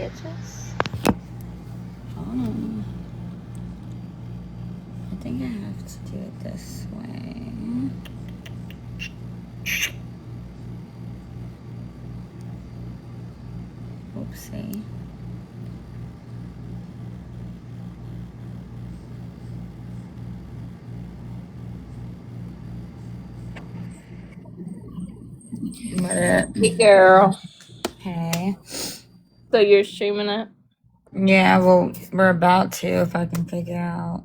bitches. Hold on. I think I have to do it this way. Oopsie. What up? Hey, girl. Hey. So you're streaming it? Yeah, well, we're about to if I can figure out.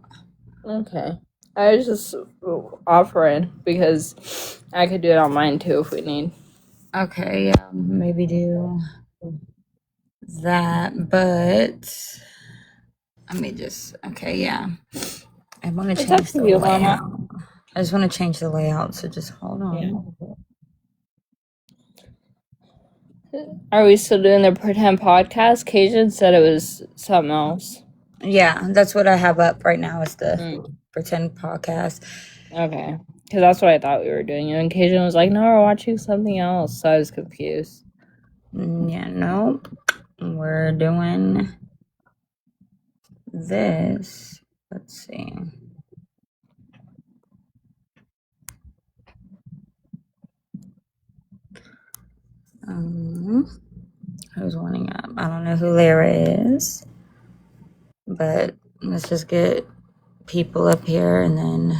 Okay. I was just offering because I could do it on mine too if we need. Okay, yeah, maybe do that, but let me just, okay, yeah. I want to It's up change to the you, layout. Mama. I just want to change the layout, so just hold on. Yeah. Are we still doing the pretend podcast? Cajun said it was something else. Yeah, that's what I have up right now is the pretend podcast. Okay. Because that's what I thought we were doing. And Cajun was like, no, we're watching something else. So I was confused. Yeah, nope. We're doing this. Let's see. Who's wanting up? I don't know who Lara is, but let's just get people up here and then.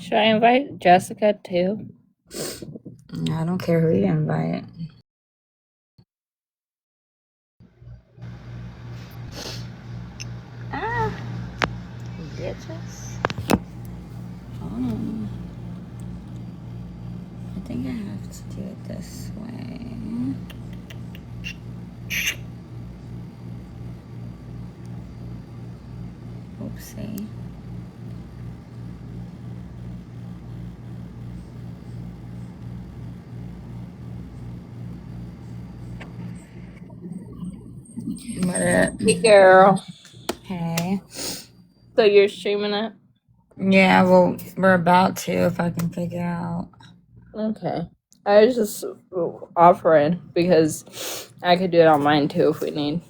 Should I invite Jessica too? I don't care who you invite. Bitches. Hold on. I think I have to do it this way. Oopsie. What up? Hey, girl. Hey. So you're streaming it? Yeah, well, we're about to if I can figure out. Okay. I was just offering because I could do it on mine too if we need.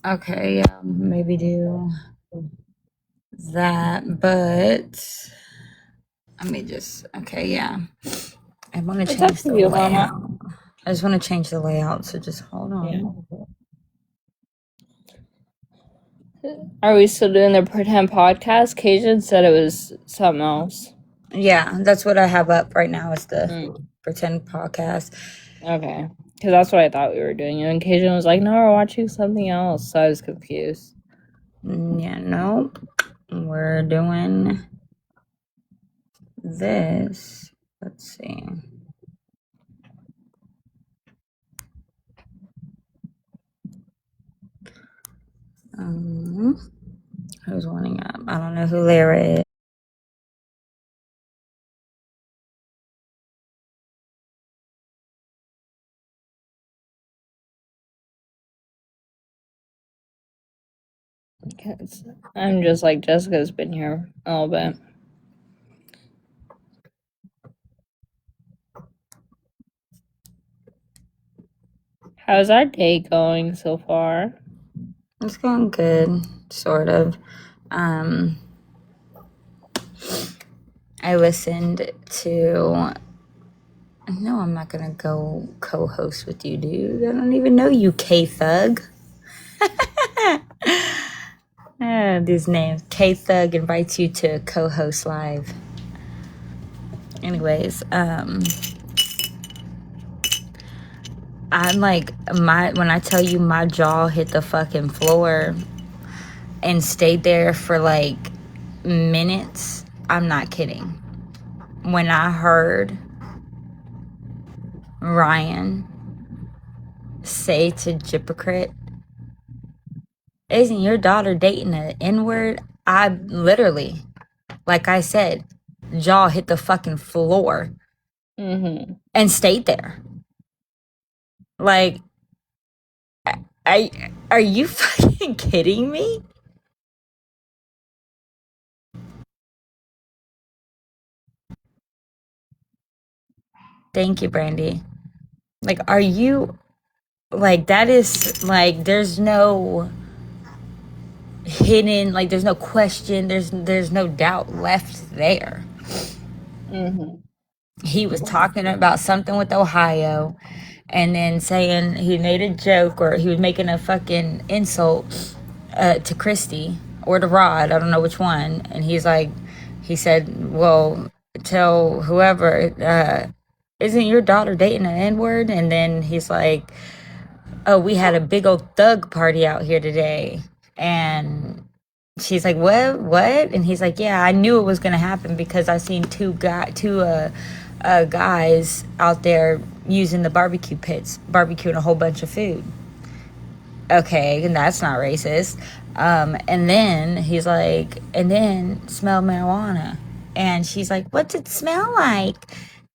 Okay, yeah, maybe do that, but let me just, okay, yeah. I want to change the layout. I just want to change the layout, so just hold on. Yeah. Are we still doing the pretend podcast? Cajun said it was something else. Yeah, that's what I have up right now is the pretend podcast. Okay. Because that's what I thought we were doing. And Cajun was like, no, we're watching something else. So I was confused. Yeah, nope. We're doing this. Let's see. Who's wanting up? I don't know who Lara is. I'm just like, Jessica's been here a little bit. How's our day going so far? It's going good, sort of. I listened to. No, I'm not gonna go co-host with you, dude. I don't even know you, K-Thug. These names. K-Thug invites you to co-host live. Anyways, I'm like when I tell you my jaw hit the fucking floor and stayed there for like minutes, I'm not kidding. When I heard Ryan say to Hypocrite, isn't your daughter dating an N-word? I literally, like I said, jaw hit the fucking floor and stayed there. Like, are you fucking kidding me? Thank you, Brandy. Like, are you like that is like there's no hidden, like there's no question, there's no doubt left there. Mm-hmm. He was talking about something with Ohio and then saying he made a joke or he was making a fucking insult to Christy or to Rod, I don't know which one, and he's like, he said, well, tell whoever, isn't your daughter dating an N-word? And then he's like, oh, we had a big old thug party out here today. And she's like, what? And he's like, yeah, I knew it was going to happen because I seen two guys out there using the barbecue pits, barbecuing a whole bunch of food. Okay, and that's not racist. And then he's like, and then smell marijuana. And she's like, what's it smell like?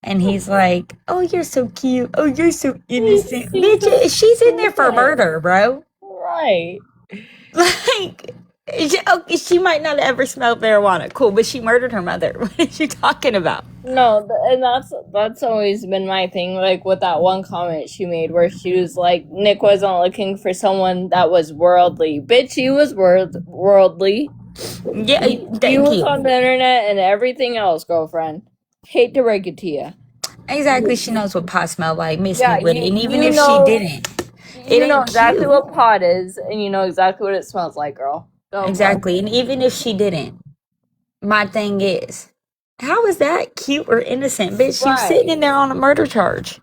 And he's like, oh, you're so cute. Oh, you're so innocent. Bitch, she's in there for murder, bro. Right. Like, okay, she might not have ever smelled marijuana. Cool, but she murdered her mother. What is she talking about? No, and that's always been my thing. Like with that one comment she made, where she was like, "Nick wasn't looking for someone that was worldly." Bitch, he was worldly. Yeah, He thank was you. on the internet and everything else, girlfriend. Hate to break it to you. Exactly, she knows what pot smell like, Miss Yeah, Me with it. And even you if she know, didn't, it you know ain't exactly cute. what pot is, and you know exactly what it smells like, girl. Don't Exactly, and even if she didn't, my thing is, how is that cute or innocent? Bitch, you sitting in there on a murder charge.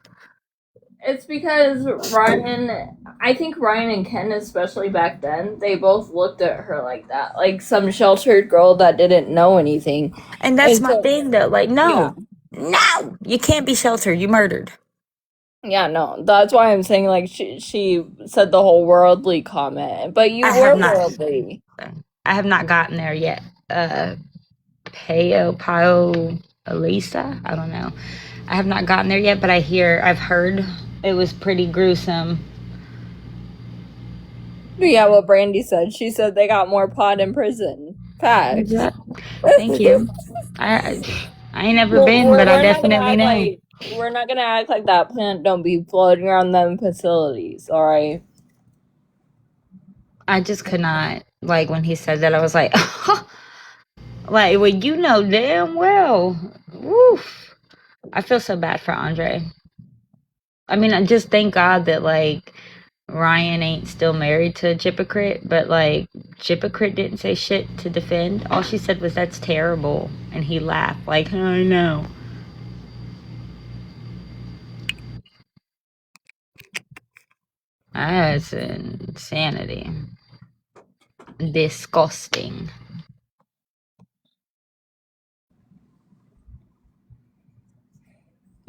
It's because Ryan, I think Ryan and Ken, especially back then, they both looked at her like that. Like some sheltered girl that didn't know anything. And that's And my so, thing, though. Like, yeah. no, you can't be sheltered. You murdered. Yeah, no. That's why I'm saying, like, she said the whole worldly comment. But you I have were not. worldly. I have not gotten there yet. Pio Elisa. I don't know. I have not gotten there yet, but I've heard it was pretty gruesome. Yeah, what Brandy said. She said they got more pot in prison. Facts. Yeah. Thank you. I ain't never been, but I definitely know. We're not gonna act like that plant don't be floating around them facilities, alright? I just could not, like, when he said that, I was like, like, well, you know damn well. Woof. I feel so bad for Andre. I mean, I just thank God that, like, Ryan ain't still married to a hypocrite, but, like, hypocrite didn't say shit to defend. All she said was, that's terrible. And he laughed, like, I know. That's insanity. Disgusting.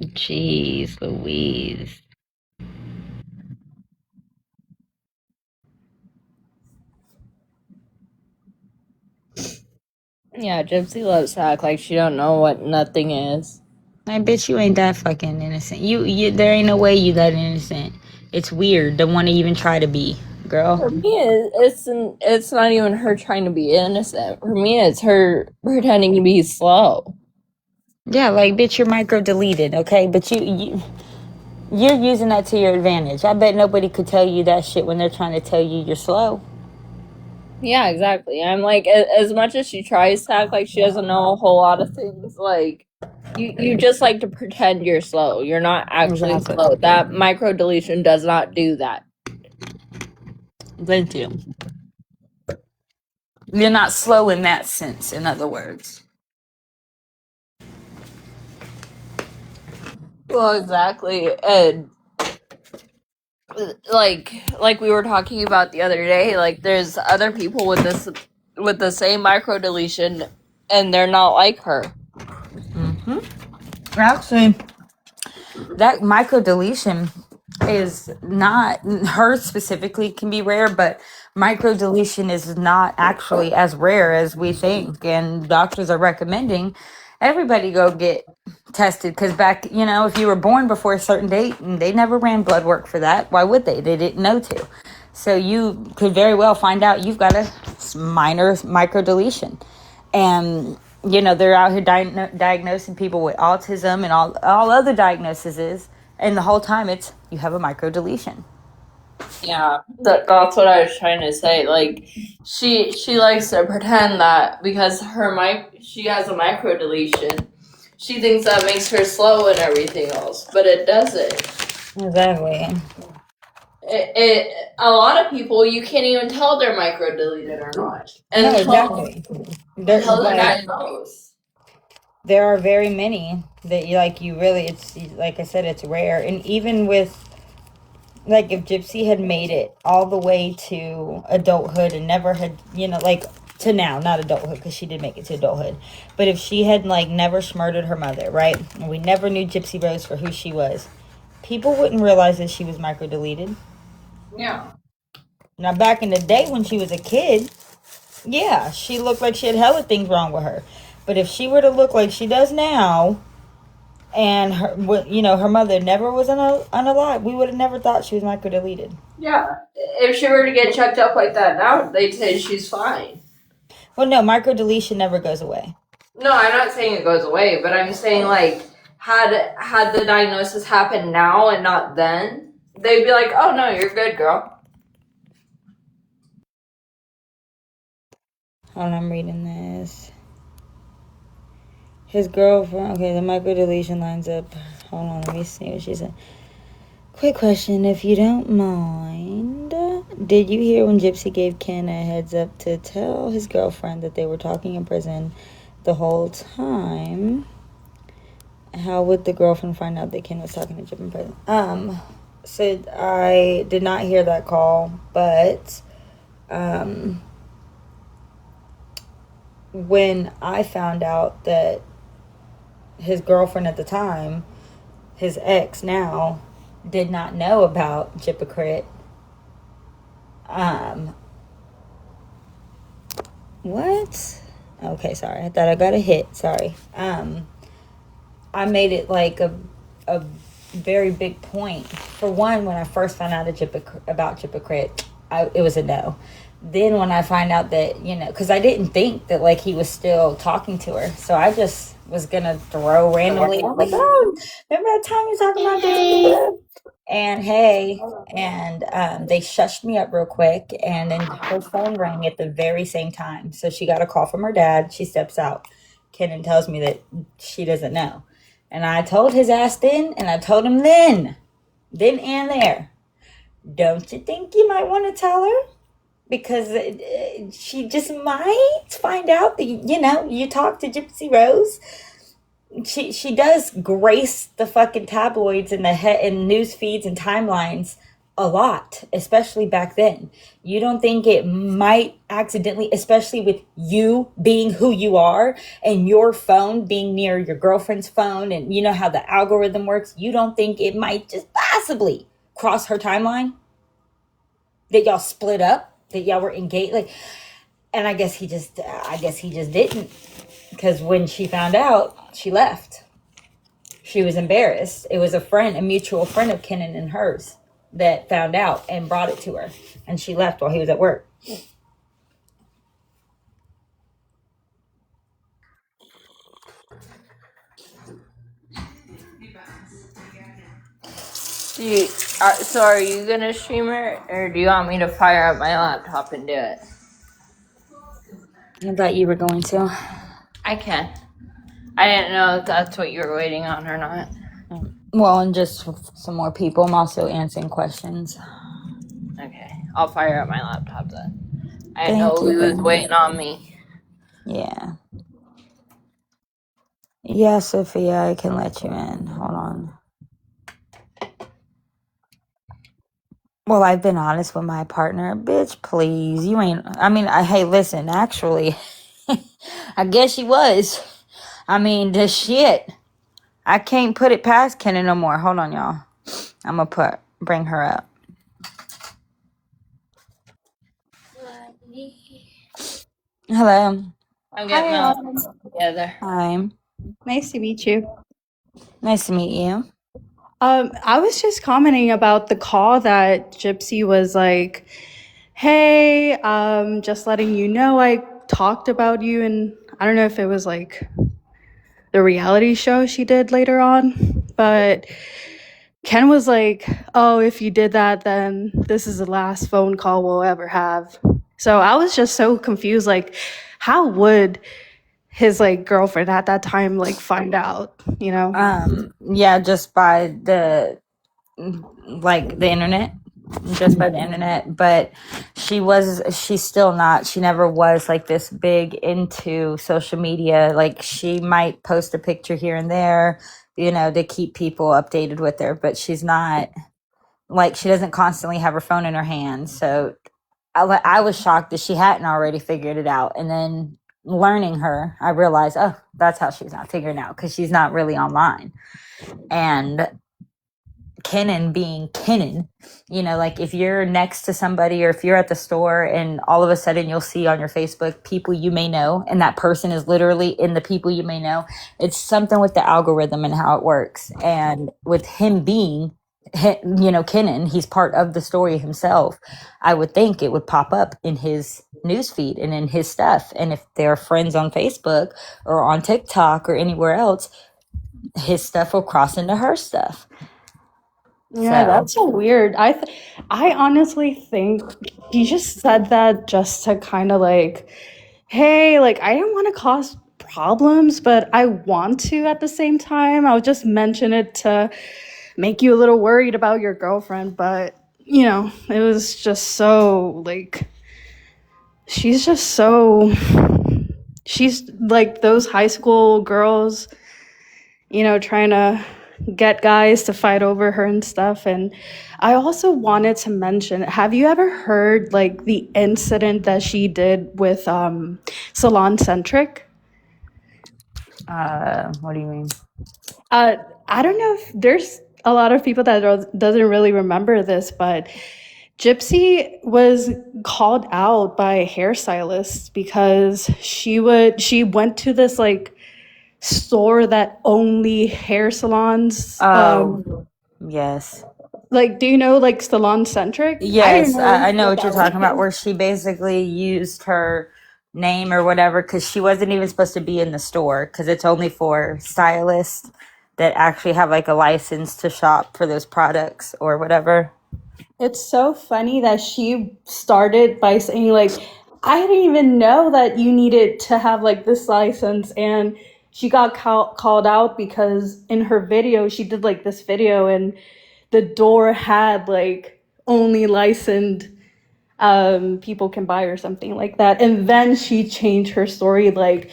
Jeez Louise. Yeah, Gypsy loves to act like she don't know what nothing is. I bet you ain't that fucking innocent. You there ain't no way you that innocent. It's weird to want to even try to be, girl. For me, it's not even her trying to be innocent. For me, it's her pretending to be slow. Yeah, like bitch, you're micro deleted, okay? But you're using that to your advantage. I bet nobody could tell you that shit when they're trying to tell you you're slow. Yeah, exactly. I'm like, as much as she tries to act like she doesn't know a whole lot of things, like you just like to pretend you're slow. You're not actually Exactly. slow. That micro deletion does not do that. Thank you. You're not slow in that sense, in other words. Well, exactly, and like we were talking about the other day, like there's other people with the same micro deletion, and they're not like her. Mm-hmm. Actually, that micro deletion is not, her specifically can be rare, but micro deletion is not actually as rare as we think, and doctors are recommending everybody go get tested because back, if you were born before a certain date and they never ran blood work for that, why would they didn't know to. So you could very well find out you've got a minor micro deletion, and they're out here diagnosing people with autism and all other diagnoses, and the whole time it's you have a micro deletion. Yeah, that's what I was trying to say. Like, she likes to pretend that because she has a micro deletion, she thinks that makes her slow and everything else, but it doesn't. Exactly. A lot of people, you can't even tell they're micro deleted or not No, until exactly. until they're diagnosed. There are very many that you really, it's like I said, it's rare. And even with, like, if Gypsy had made it all the way to adulthood and never had, like, to now, not adulthood, because she did make it to adulthood, but if she had, like, never murdered her mother, right, and we never knew Gypsy Rose for who she was, people wouldn't realize that she was micro deleted. Yeah. Now, back in the day when she was a kid, yeah, she looked like she had hella things wrong with her. But if she were to look like she does now, and her mother never was unalive, we would have never thought she was micro deleted. Yeah. If she were to get checked up like that now, they'd say she's fine. Well, no, micro deletion never goes away. No, I'm not saying it goes away, but I'm saying, like, had the diagnosis happened now and not then, they'd be like, "Oh no, you're good, girl." Hold on, I'm reading this. His girlfriend. Okay, the micro deletion lines up. Hold on, let me see what she said. Quick question, if you don't mind. Did you hear when Gypsy gave Ken a heads up to tell his girlfriend that they were talking in prison the whole time? How would the girlfriend find out that Ken was talking to Gypsy in prison? So I did not hear that call, but when I found out that his girlfriend at the time, his ex now, did not know about Gypocrit, what? Okay, sorry. I thought I got a hit. Sorry. I made it like a very big point. For one, when I first found out about Gypocrit, it was a no. Then when I find out that, because I didn't think that, like, he was still talking to her. So I just was going to throw randomly. I'm like, oh, remember that time you were talking about this? And hey, and they shushed me up real quick. And then her phone rang at the very same time. So she got a call from her dad. She steps out. Kenan tells me that she doesn't know. And I told his ass then, and I told him then and there. Don't you think you might want to tell her? Because she just might find out that, you talk to Gypsy Rose. She does grace the fucking tabloids and news feeds and timelines a lot, especially back then. You don't think it might accidentally, especially with you being who you are and your phone being near your girlfriend's phone, and you know how the algorithm works, you don't think it might just possibly cross her timeline? That y'all split up? That y'all were engaged? Like, and I guess he just didn't. Because when she found out, she left. She was embarrassed. It was a mutual friend of Kenan and hers, that found out and brought it to her. And she left while he was at work. So are you gonna stream it, or do you want me to fire up my laptop and do it? I thought you were going to. I can. I didn't know if that's what you were waiting on or not. Well, and just some more people. I'm also answering questions. Okay, I'll fire up my laptop then. I didn't Thank know you. he was waiting on me. Yeah. Yeah, Sophia, I can let you in. Hold on. Well, I've been honest with my partner. Bitch, please. You ain't. I mean, hey, listen, actually, I guess she was. I mean, the shit. I can't put it past Kenny no more. Hold on, y'all. I'm gonna bring her up. Hello. I'm getting my laptop together. Hi. Nice to meet you. Nice to meet you. I was just commenting about the call that Gypsy was like, hey, just letting you know I talked about you, and I don't know if it was like the reality show she did later on, but Ken was like, oh, if you did that, then this is the last phone call we'll ever have. So I was just so confused. Like, how would his like girlfriend at that time like find out, you know? Yeah, just by the internet, just by the internet. But she's still not, she never was like this big into social media. Like, she might post a picture here and there, to keep people updated with her, but she's not, like, she doesn't constantly have her phone in her hand. So I was shocked that she hadn't already figured it out. And then learning her, I realized, oh, that's how she's not figuring it out, because she's not really online. And Kenan being Kenan, like, if you're next to somebody or if you're at the store and all of a sudden you'll see on your Facebook people you may know, and that person is literally in the people you may know, it's something with the algorithm and how it works. And with him being, Kenan, he's part of the story himself. I would think it would pop up in his newsfeed and in his stuff. And if they're friends on Facebook or on TikTok or anywhere else, his stuff will cross into her stuff. Yeah, that's so weird. I honestly think he just said that just to kind of like, hey, like I didn't want to cause problems, but I want to at the same time. I'll just mention it to make you a little worried about your girlfriend, but it was just so like she's like those high school girls, trying to get guys to fight over her and stuff. And I also wanted to mention, have you ever heard like the incident that she did with Salon Centric? What do you mean? I don't know if there's a lot of people that doesn't really remember this, but Gypsy was called out by hairstylists because she went to this like store that only hair salons. Yes. Like, do you know like Salon Centric? Yes, I know what you're talking about, where she basically used her name or whatever, because she wasn't even supposed to be in the store, because it's only for stylists that actually have like a license to shop for those products or whatever. It's so funny that she started by saying like, I didn't even know that you needed to have like this license, and she got called out because in her video she did like this video and the door had like only licensed people can buy or something like that, and then she changed her story like,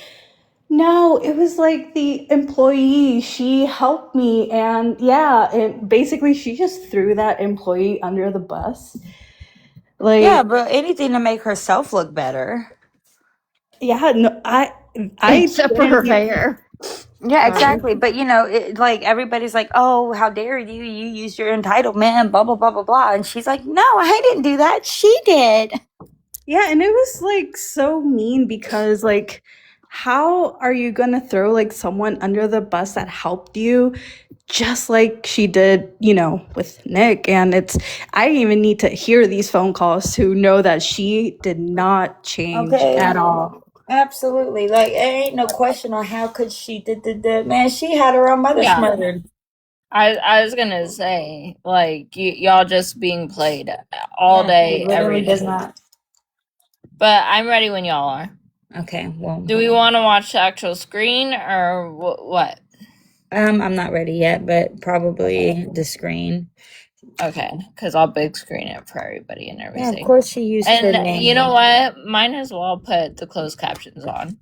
no, it was like the employee. She helped me. And yeah, and basically she just threw that employee under the bus. Like, Yeah, but anything to make herself look better. yeah, no, I Except for her hair. Yeah, exactly. But like, everybody's like, "Oh, how dare you? You used your entitlement, blah blah blah blah blah." And she's like, "No, I didn't do that. She did." Yeah, and it was like so mean because like, how are you gonna throw like someone under the bus that helped you, just like she did, with Nick? And I didn't even need to hear these phone calls to know that she did not change at all. Absolutely. Like, it ain't no question on how could she did man, she had her own mother murdered. I was gonna say, like, y'all just being played all day, every day. Does not. But I'm ready when y'all are. Okay, well. Do we want to watch the actual screen or what? I'm not ready yet, but probably the screen. Okay, because I'll big screen it for everybody and everything. Yeah, of course she used her name. And you know what? Might as well put the closed captions on.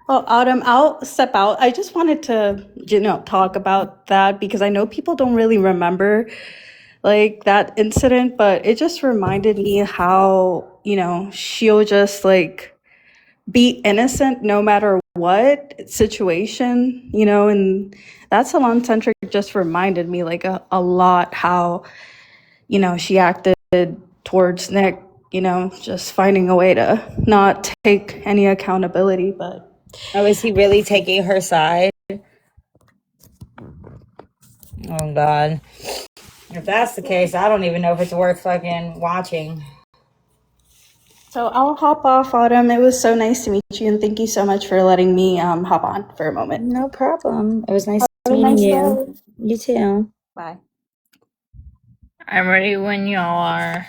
Well, Autumn, I'll step out. I just wanted to, talk about that because I know people don't really remember like that incident, but it just reminded me how, she'll just like be innocent no matter what situation, and that Salon Centric just reminded me like a lot how, she acted towards Nick, just finding a way to not take any accountability. But oh, is he really taking her side? Oh God. If that's the case, I don't even know if it's worth fucking watching. So I'll hop off, Autumn. It was so nice to meet you, and thank you so much for letting me hop on for a moment. No problem. It was nice Have a meeting nice you. day. You too. Bye. I'm ready when y'all are.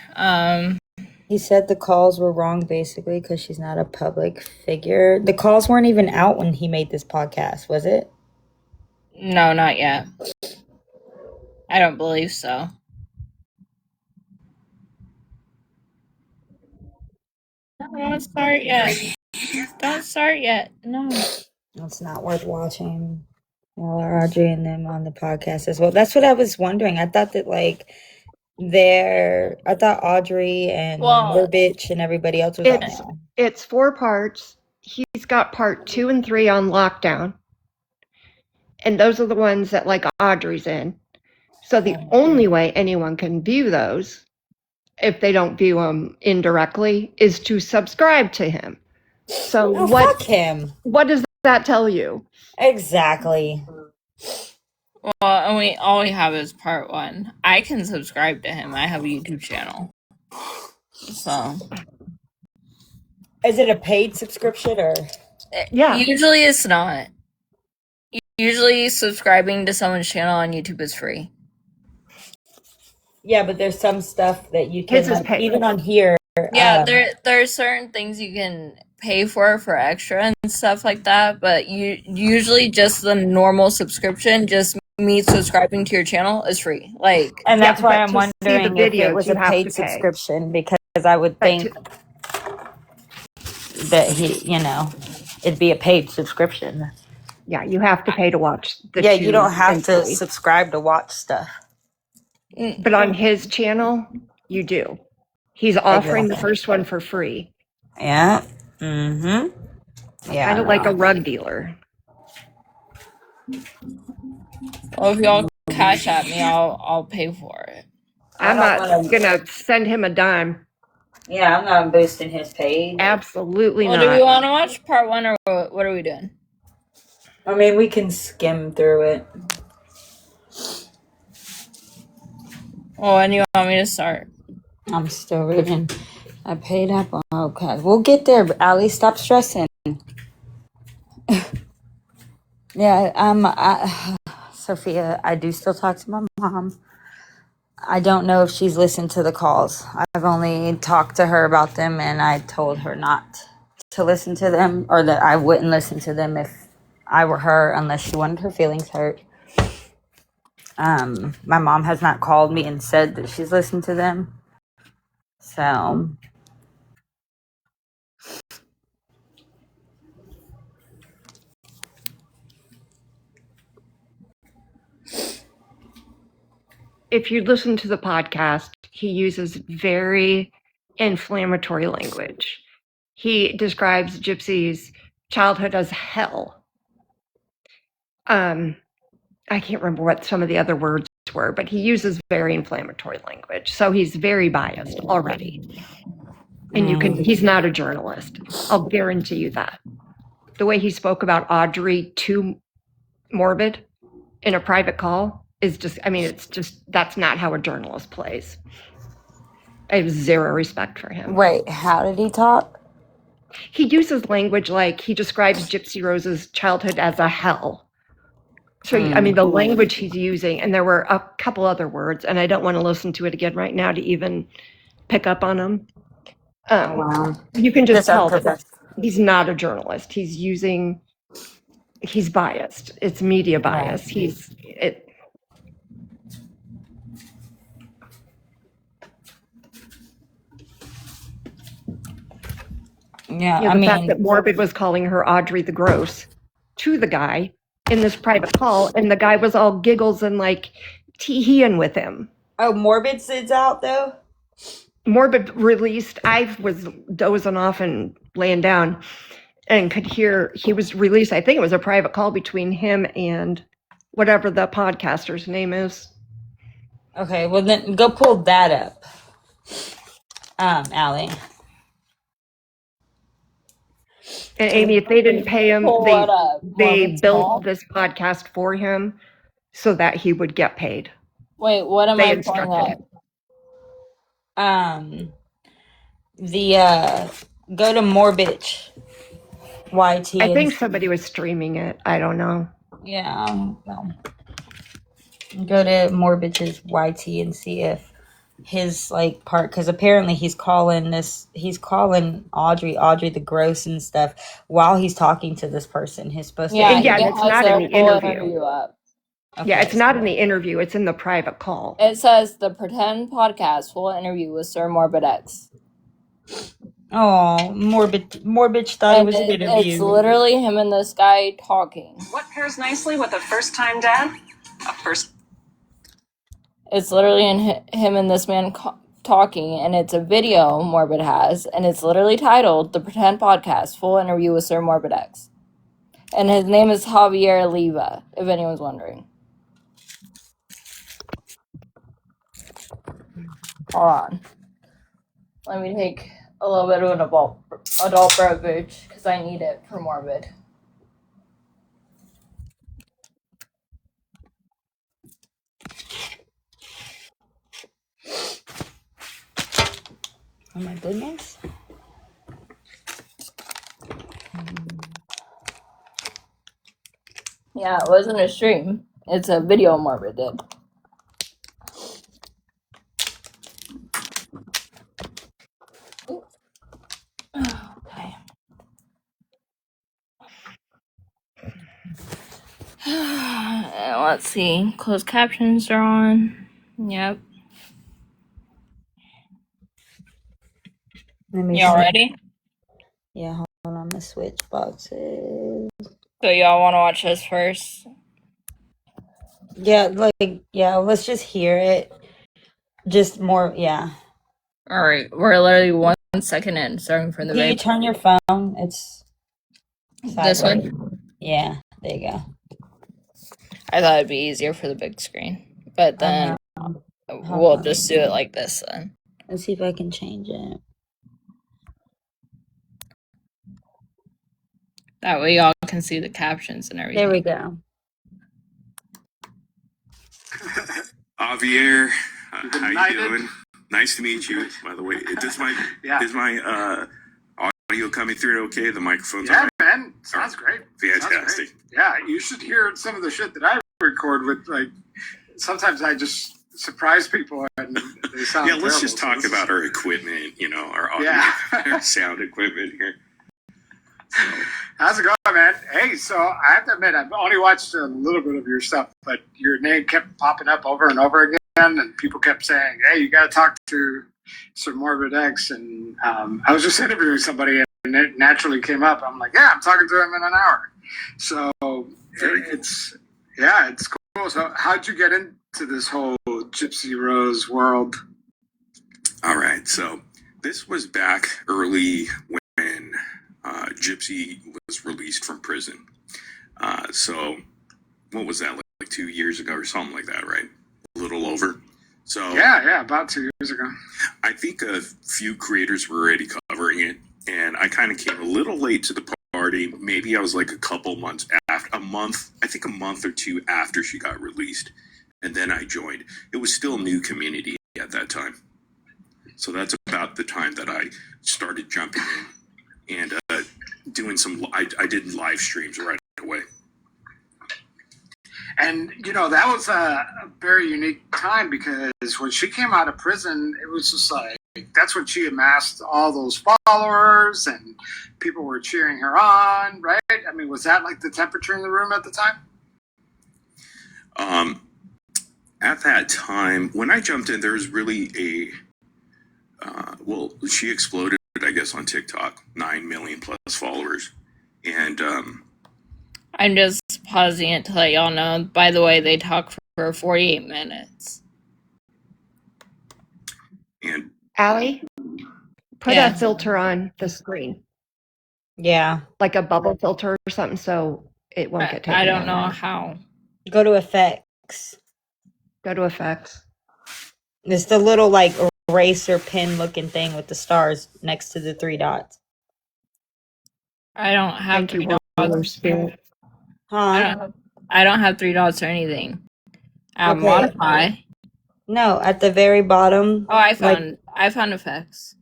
He said the calls were wrong basically because she's not a public figure. The calls weren't even out when he made this podcast, was it? No, not yet. I don't believe so. Don't start yet. Don't start yet. No. It's not worth watching. Well, Audrey and them on the podcast as well. That's what I was wondering. I thought that I thought Audrey and your bitch and everybody else was on there. It's 4 parts. He's got part 2 and 3 on lockdown. And those are the ones that like Audrey's in. So the only way anyone can view those, if they don't view them indirectly, is to subscribe to him. So fuck him. What does that tell you? Exactly. Well, and all we have is part 1. I can subscribe to him. I have a YouTube channel. So. Is it a paid subscription or? Yeah. Usually it's not. Usually subscribing to someone's channel on YouTube is free. Yeah, but there's some stuff that you can, even on here. Yeah, there are certain things you can pay for extra and stuff like that, but usually just the normal subscription, just me subscribing to your channel is free. And that's why I'm wondering if it was a paid subscription, because I would think that it'd be a paid subscription. Yeah, you have to pay to watch the Yeah, you don't have to subscribe to watch stuff. But on his channel, you do. He's offering the first one for free. Yeah. Mm-hmm. Yeah. Kind of like a rug dealer. Well, if y'all cash at me, I'll pay for it. I'm not gonna send him a dime. Yeah, I'm not boosting his page. Absolutely not. Do we want to watch part 1 or what are we doing? I mean, we can skim through it. Well, when do you want me to start? I'm still reading. I paid up. Okay, we'll get there. Allie, stop stressing. Yeah, Sophia, I do still talk to my mom. I don't know if she's listened to the calls. I've only talked to her about them, and I told her not to listen to them, or that I wouldn't listen to them if I were her, unless she wanted her feelings hurt. My mom has not called me and said that she's listened to them. So if you listen to the podcast, he uses very inflammatory language. He describes Gypsy's childhood as hell. I can't remember what some of the other words were, but he uses very inflammatory language. So he's very biased already. And he's not a journalist. I'll guarantee you that. The way he spoke about Audrey to Morbid in a private call is just, that's not how a journalist plays. I have zero respect for him. Wait, how did he talk? He uses language like he describes Gypsy Rose's childhood as a hell. So, the language he's using, and there were a couple other words, and I don't want to listen to it again right now to even pick up on them. You can just tell that he's not a journalist. He's biased. It's media bias. Yeah, the fact that Morbid was calling her Audrey the Gross to the guy in this private call, and the guy was all giggles and like tee-heeing with him. Oh, Morbid's out though? Morbid released, I was dozing off and laying down and could hear he was released. I think it was a private call between him and whatever the podcaster's name is. Okay, well then go pull that up. Allie. And Amy, if they didn't pay him, they built this podcast for him so that he would get paid. Wait, what am I pulling up? Go to Morbitch YT. I think somebody was streaming it. I don't know. Yeah, well, go to Morbitch's YT and see if his like part, because apparently he's calling Audrey the gross and stuff while he's talking to this person. He's supposed Yeah, to. Yeah, he and it's has not their in the full interview. up. Yeah, it's Okay, not so- in the interview. It's in the private call. It says the Pretend Podcast full interview with Sir Morbid X. Oh, Morbitch thought it was an interview. It's literally him and this guy talking. What pairs nicely with a first-time dad? A first. It's literally him and this man talking, and it's a video Morbid has, and it's literally titled The Pretend Podcast Full Interview with Sir Morbid X. And his name is Javier Leva, if anyone's wondering. Hold on. Let me take a little bit of an adult beverage, because I need it for Morbid. Oh my goodness. Yeah, it wasn't a stream. It's a video Morbid did. Okay. Let's see. Closed captions are on. Yep. Let me Y'all see. ready? Yeah, hold on. I'm gonna switch boxes. So y'all want to watch this first? Yeah, let's just hear it. Just more, yeah. All right, we're literally 1 second in, starting from the Can you very. turn your phone? It's This sideways. one? Yeah, there you go. I thought it'd be easier for the big screen, but then we'll on. just do it like this then. Let's see if I can change it. That way y'all can see the captions and everything. There we go. Javier, how you doing? Nice to meet you. By the way, is my audio coming through okay? The microphone's Yeah, on. man. Sounds great. Fantastic. Sounds great. Yeah, you should hear some of the shit that I record with. Like, sometimes I just surprise people and they sound. Yeah, let's terrible. just talk about our equipment. Our audio, our sound equipment here. So. How's it going, man? Hey, so I have to admit, I've only watched a little bit of your stuff, but your name kept popping up over and over again, and people kept saying, "Hey, you got to talk to Sir Morbid X." And I was just interviewing somebody, and it naturally came up. I'm like, "Yeah, I'm talking to him in an hour." So it's cool. So how'd you get into this whole Gypsy Rose world? All right, so this was back early when Gypsy was released from prison. So what was that, like 2 years ago or something like that, right? A little over. So Yeah, about 2 years ago. I think a few creators were already covering it, and I kind of came a little late to the party. Maybe I was like a couple months after, a month or two after she got released, and then I joined. It was still a new community at that time. So that's about the time that I started jumping in and doing I did live streams right away. And, that was a very unique time because when she came out of prison, it was just like, that's when she amassed all those followers and people were cheering her on, right? I mean, was that like the temperature in the room at the time? At that time, when I jumped in, there was really she exploded, I guess, on TikTok, 9 million plus followers. And I'm just pausing it to let y'all know. By the way, they talk for 48 minutes. And Allie, put Yeah. a filter on the screen, Yeah. like a bubble filter or something, so it won't get taken I don't down. know how. Go to effects. Go to effects. It's the little like eraser pin looking thing with the stars next to the 3 dots. I don't have Thank you, 3 Holy dots. Spirit. Huh? I don't have 3 dots or anything. I have Okay. modify. No, at the very bottom. Oh, I found effects.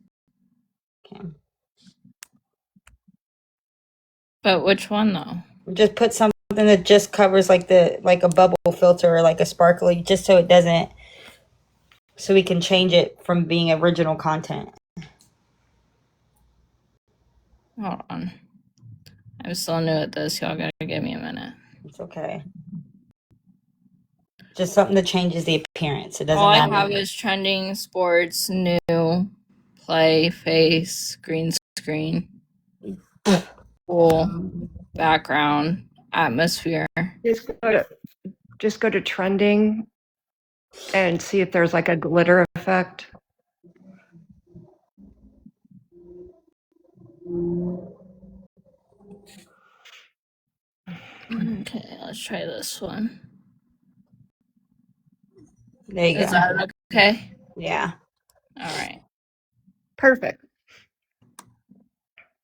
But which one though? Just put something that just covers like a bubble filter or like a sparkly, just so it doesn't, so we can change it from being original content. Hold on. I'm still new at this. Y'all gotta give me a minute. It's okay. Just something that changes the appearance. It doesn't All I matter. have is trending, sports, new, play, face, green screen, cool, background, atmosphere. Just go to trending and see if there's like a glitter effect. Okay, let's try this one. There you Is go. that okay? Yeah. All right. Perfect.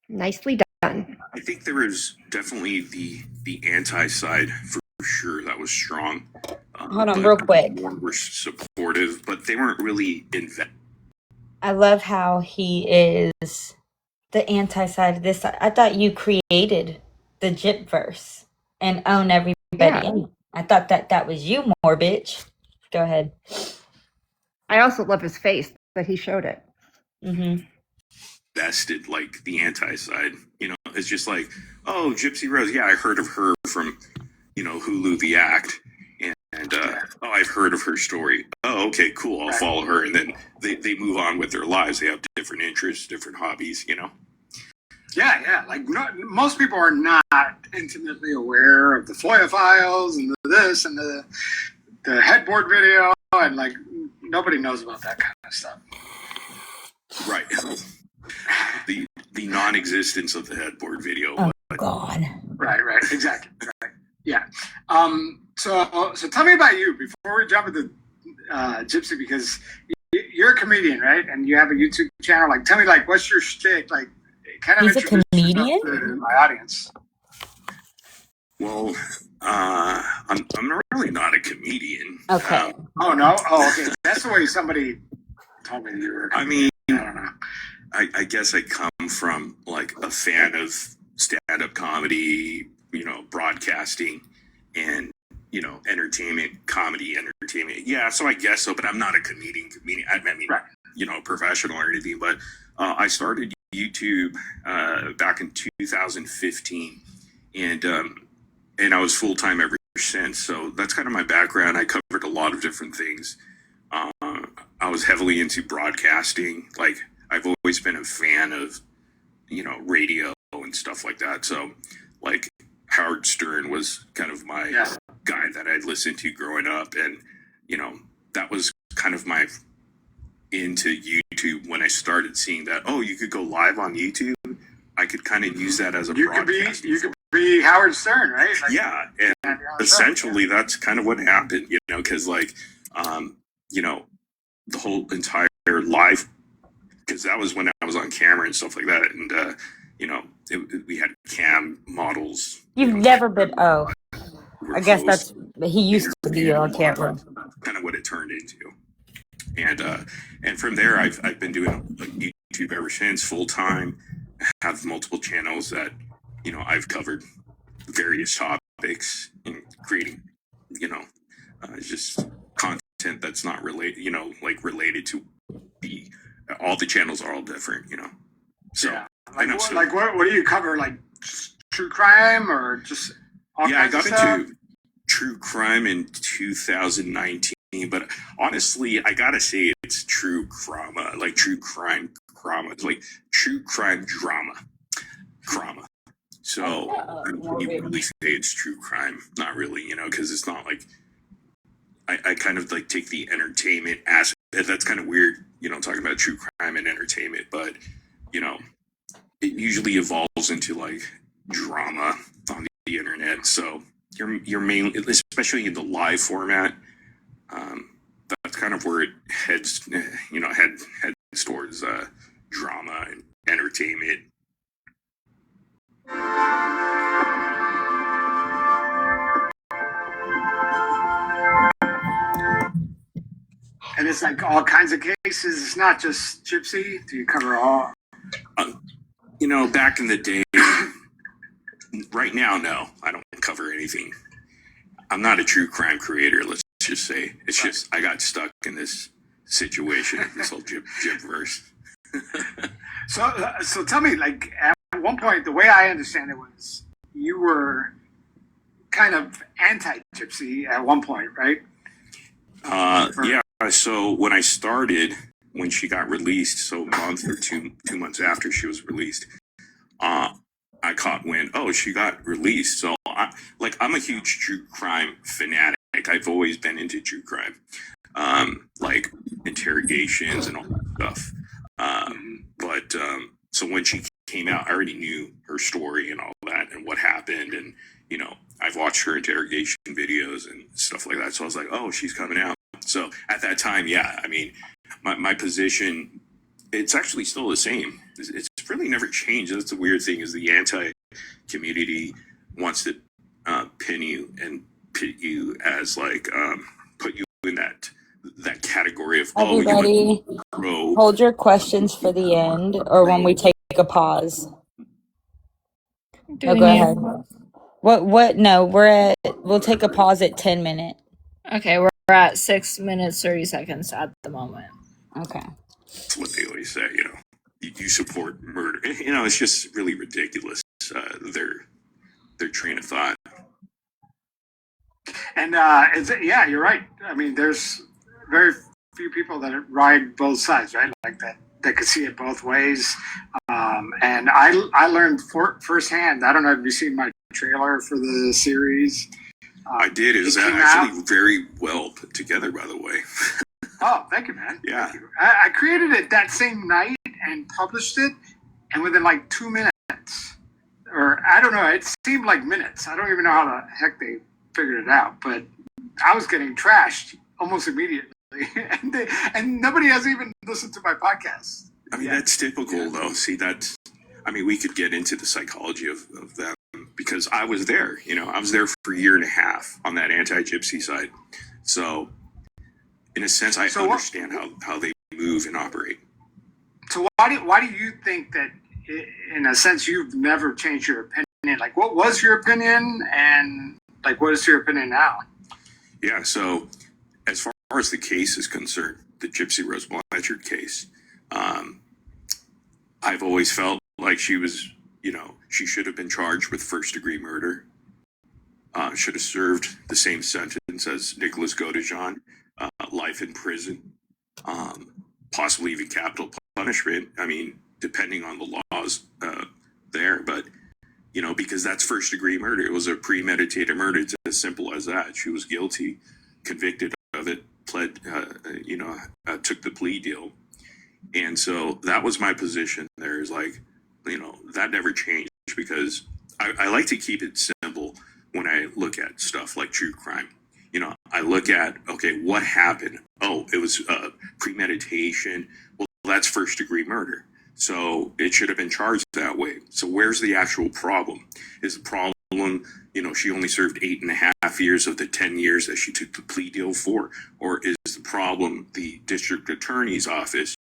Nicely done. I think there was definitely the anti side for sure that was strong. Hold on, real quick. More were supportive, but they weren't really I love how he is the anti side of this. I thought you created the Jip verse and own everybody in it. I thought that was you, more bitch. Go ahead. I also love his face that he showed it. Mm-hmm. invested, like the anti side. You know, it's just like, oh, Gypsy Rose. Yeah, I heard of her from, Hulu The Act. And oh, I've heard of her story. Oh, okay, cool. I'll follow her. And then they move on with their lives. They have different interests, different hobbies, Yeah. Like most people are not intimately aware of the FOIA files and this and the headboard video, and like nobody knows about that kind of stuff. Right. the non-existence of the headboard video. Oh God. Right. Exactly. Right. Yeah. So tell me about you before we jump into Gypsy, because you're a comedian, right? And you have a YouTube channel. Like, tell me, like, what's your shtick? Like, kind of He's a introduce comedian? yourself to my audience. Well, I'm really not a comedian. Okay. Oh no. Oh, okay. That's the way somebody told me you were. I mean, I don't know. I guess I come from like a fan of stand-up comedy, broadcasting, and comedy entertainment. Yeah, so I guess so, but I'm not a comedian. I mean, right. Professional or anything. But I started YouTube back in 2015, and I was full-time ever since. So that's kind of my background. I covered a lot of different things. I was heavily into broadcasting. Like, I've always been a fan of, radio and stuff like that. So, like, Howard Stern was kind of my guy that I'd listened to growing up. And, that was kind of my into YouTube when I started seeing that, oh, you could go live on YouTube. I could kind of use that as a broadcast. You could be Howard Stern, right? Like, yeah. And essentially that's kind of what happened, because like, the whole entire live, because that was when I was on camera and stuff like that. And, we had cam models. You've never been, I guess that's, he used to be on camera. Kind of what it turned into. And from there, I've been doing YouTube ever since, full time. Have multiple channels that, I've covered various topics and creating, just content that's not related, related to all the channels are all different, So, yeah. What do you cover? Like true crime or just all I kinds got of stuff? into true crime in 2019, but honestly, I gotta say it's true crime, like true crime drama. It's like true crime drama. So when you really say it's true crime, not really, because it's not like I kind of like take the entertainment aspect. That's kind of weird, talking about true crime and entertainment, but it usually evolves into like drama on the internet. So you're mainly, especially in the live format, that's kind of where it heads, heads towards drama and entertainment. And it's like all kinds of cases. It's not just Gypsy. Do you cover all? Back in the day Right now, no, I don't cover anything. I'm not a true crime creator. Let's just say it's just I got stuck in this situation, this whole Jib verse. So tell me, like at one point, the way I understand it was you were kind of anti-gypsy at one point, right? Yeah. So when I started, when she got released, so a month or two months after she was released, I caught wind. Oh, she got released. So I'm a huge true crime fanatic. I've always been into true crime, like interrogations and all that stuff. So when she came out, I already knew her story and all that and what happened. And, I've watched her interrogation videos and stuff like that. So I was like, oh, she's coming out. So at that time, yeah, I mean, my position, it's actually still the same. It's really never changed. That's the weird thing is the anti-community wants to pin you and pit you as like, put you in that category of, Everybody, hold your questions for the end or when we take a pause. Oh, go ahead. What? No, we'll take a pause at 10 minutes. Okay, we're at 6 minutes 30 seconds at the moment. Okay. That's what they always say, you support murder. It's just really ridiculous, their train of thought. And you're right. I mean, there's very few people that ride both sides, right? Like that could see it both ways. And I learned firsthand. I don't know if you've seen my trailer for the series. I did. It was actually very well put together, by the way. Oh, thank you, man. Yeah. Thank you. I created it that same night and published it, and within like 2 minutes, or I don't know, it seemed like minutes. I don't even know how the heck they figured it out, but I was getting trashed almost immediately, and nobody has even listened to my podcast. I mean, that's typical, though. See, we could get into the psychology of that because I was there. I was there for a year and a half on that anti-gypsy side. So, in a sense, I understand how they move and operate. So why do you think that, in a sense, you've never changed your opinion? Like, what was your opinion, and like, what is your opinion now? Yeah. So, as far as the case is concerned, the Gypsy Rose Blanchard case, I've always felt like she was, she should have been charged with first-degree murder. Should have served the same sentence as Nicholas Godejohn, life in prison, possibly even capital punishment. I mean, depending on the laws there, but because that's first-degree murder. It was a premeditated murder. It's as simple as that. She was guilty, convicted of it, pled, took the plea deal. And so that was my position. There's like, that never changed because I like to keep it simple when I look at stuff like true crime. I look at, okay, what happened? Oh, it was premeditation. Well, that's first degree murder. So it should have been charged that way. So where's the actual problem? Is the problem, she only served 8.5 years of the 10 years that she took the plea deal for? Or is the problem the district attorney's office,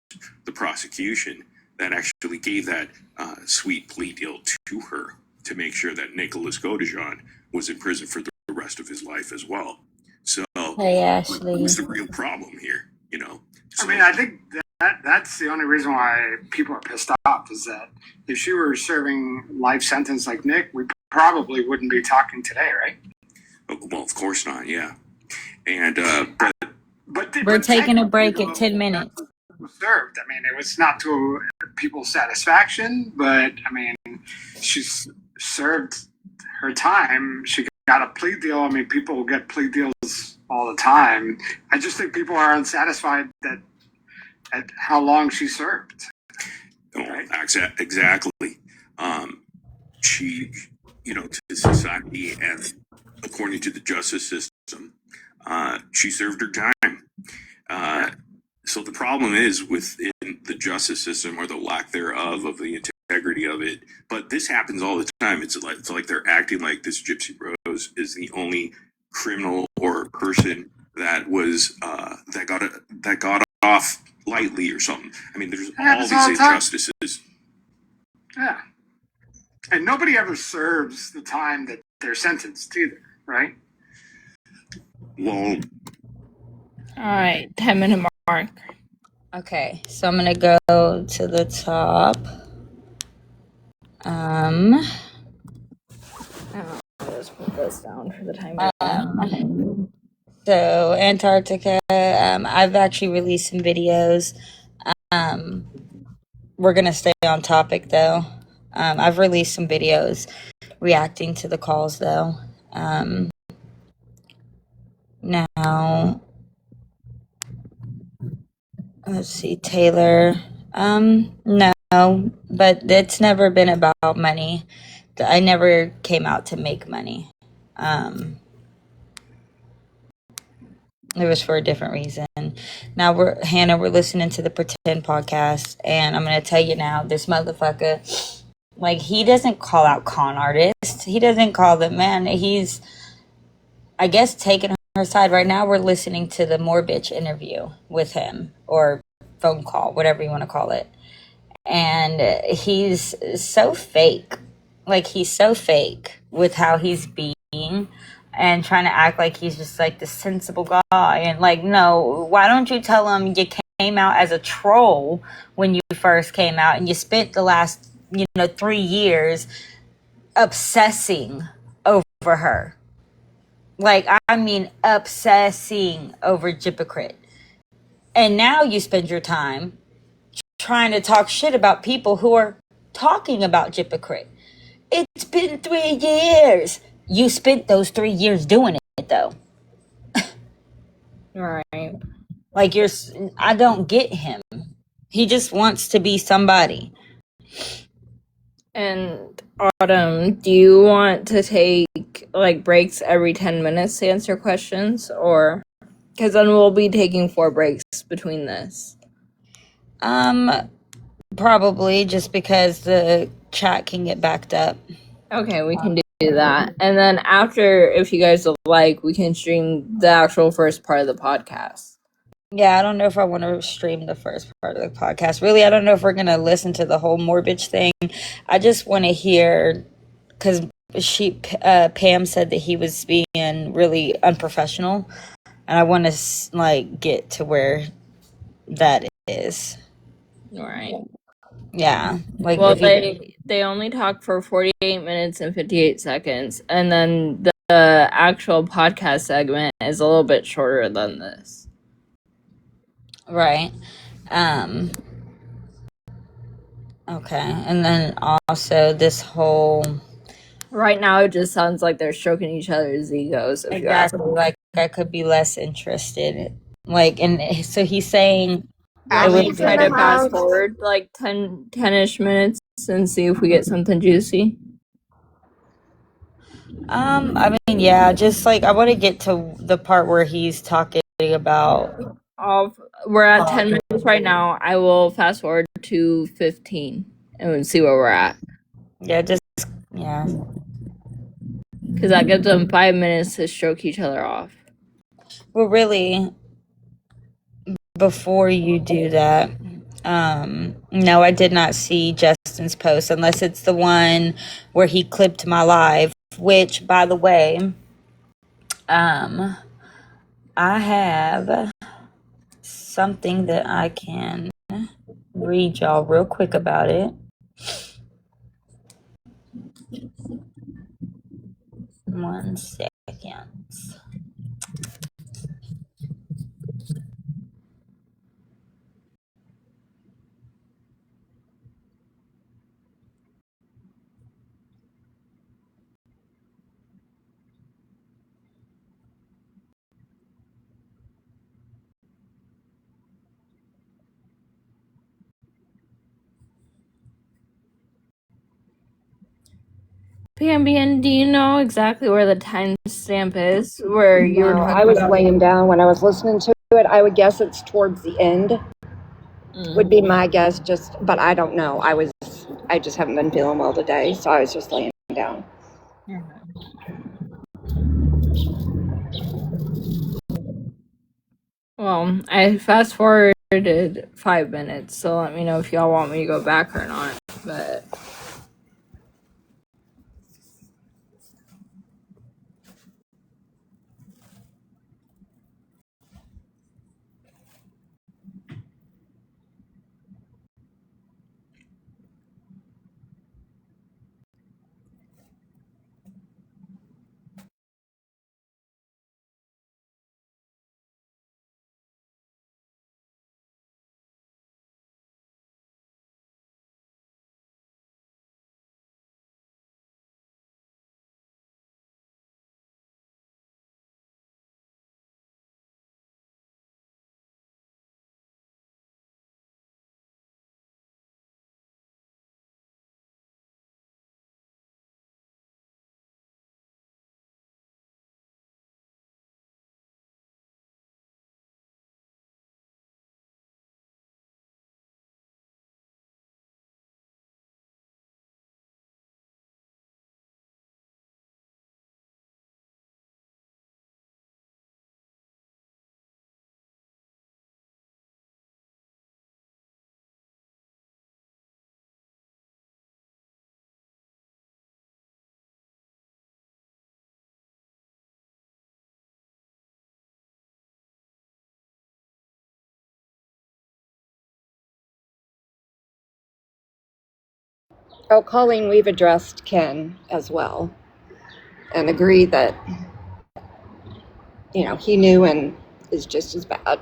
the prosecution, that actually gave that sweet plea deal to her to make sure that Nicholas Godejohn was in prison for the rest of his life as well? So hey, Ashley, what's the real problem here? So, I think that's the only reason why people are pissed off is that if she were serving life sentence like Nick, we probably wouldn't be talking today, right? well, of course not. Yeah, and but we're taking a break at 10 minutes. Served. I mean, it was not to people's satisfaction, but I mean, she's served her time. She got a plea deal. I mean, people get plea deals all the time. I just think people are unsatisfied at how long she served. right? Exactly. She, to society and according to the justice system, she served her time. So the problem is within the justice system or the lack thereof of the integrity of it. But this happens all the time. It's like they're acting like this Gypsy Rose is the only criminal or person that was that got off lightly or something. I mean, there's all these injustices. Yeah. And nobody ever serves the time that they're sentenced either, right? Well, All right, 10-minute mark. Okay, so I'm gonna go to the top. I'll just put this down for the timer. So Antarctica, I've actually released some videos. We're gonna stay on topic though. I've released some videos reacting to the calls though. Now, let's see, Taylor. No, but it's never been about money. I never came out to make money. It was for a different reason. Now Hannah, we're listening to the Pretend podcast, and I'm gonna tell you now, this motherfucker, like, he doesn't call out con artists. He doesn't call them, man. He's, I guess, taking her side. Right now, we're listening to the More Bitch interview with him, or phone call, whatever you want to call it. And he's so fake. Like, he's so fake with how he's being and trying to act like he's just like the sensible guy. And like, no, why don't you tell him you came out as a troll when you first came out and you spent the last, 3 years obsessing over her. Like, I mean, obsessing over Gypocrit. And now you spend your time trying to talk shit about people who are talking about Gypocrit. It's been 3 years. You spent those 3 years doing it, though. Right. Like, I don't get him. He just wants to be somebody. And Autumn, do you want to take like breaks every 10 minutes to answer questions, or because then we'll be taking 4 breaks between this? Probably just because the chat can get backed up. Okay, we can do that. And then after, if you guys would like, we can stream the actual first part of the podcast. Yeah, I don't know if I want to stream the first part of the podcast. Really, I don't know if we're going to listen to the whole Morbidge thing. I just want to hear, because Pam said that he was being really unprofessional, and I want to like get to where that is. All right. Yeah. Like, Well, they only talk for 48 minutes and 58 seconds, and then the actual podcast segment is a little bit shorter than this. Right. Okay. And then also this whole... Right now, it just sounds like they're stroking each other's egos. Exactly. Like, I could be less interested. Like, and so he's saying... I would try to fast forward like 10-ish minutes and see if we get something juicy. I mean, yeah, just like I want to get to the part where he's talking about... We're at 10 minutes right now. I will fast forward to 15 and see where we're at. Yeah, yeah. Because that gives them 5 minutes to stroke each other off. Well, really, before you do that, no, I did not see Justin's post unless it's the one where he clipped my live, which, by the way, I have something that I can read y'all real quick about it. One second. Pambian, do you know exactly where the timestamp is? Where you were talking I was about? laying down when I was listening to it. I would guess it's towards the end. Would be my guess, but I don't know. I just haven't been feeling well today, so I was just laying down. Well, I fast forwarded 5 minutes, so let me know if y'all want me to go back or not. But Oh, Colleen, we've addressed Ken as well and agree that, he knew and is just as bad.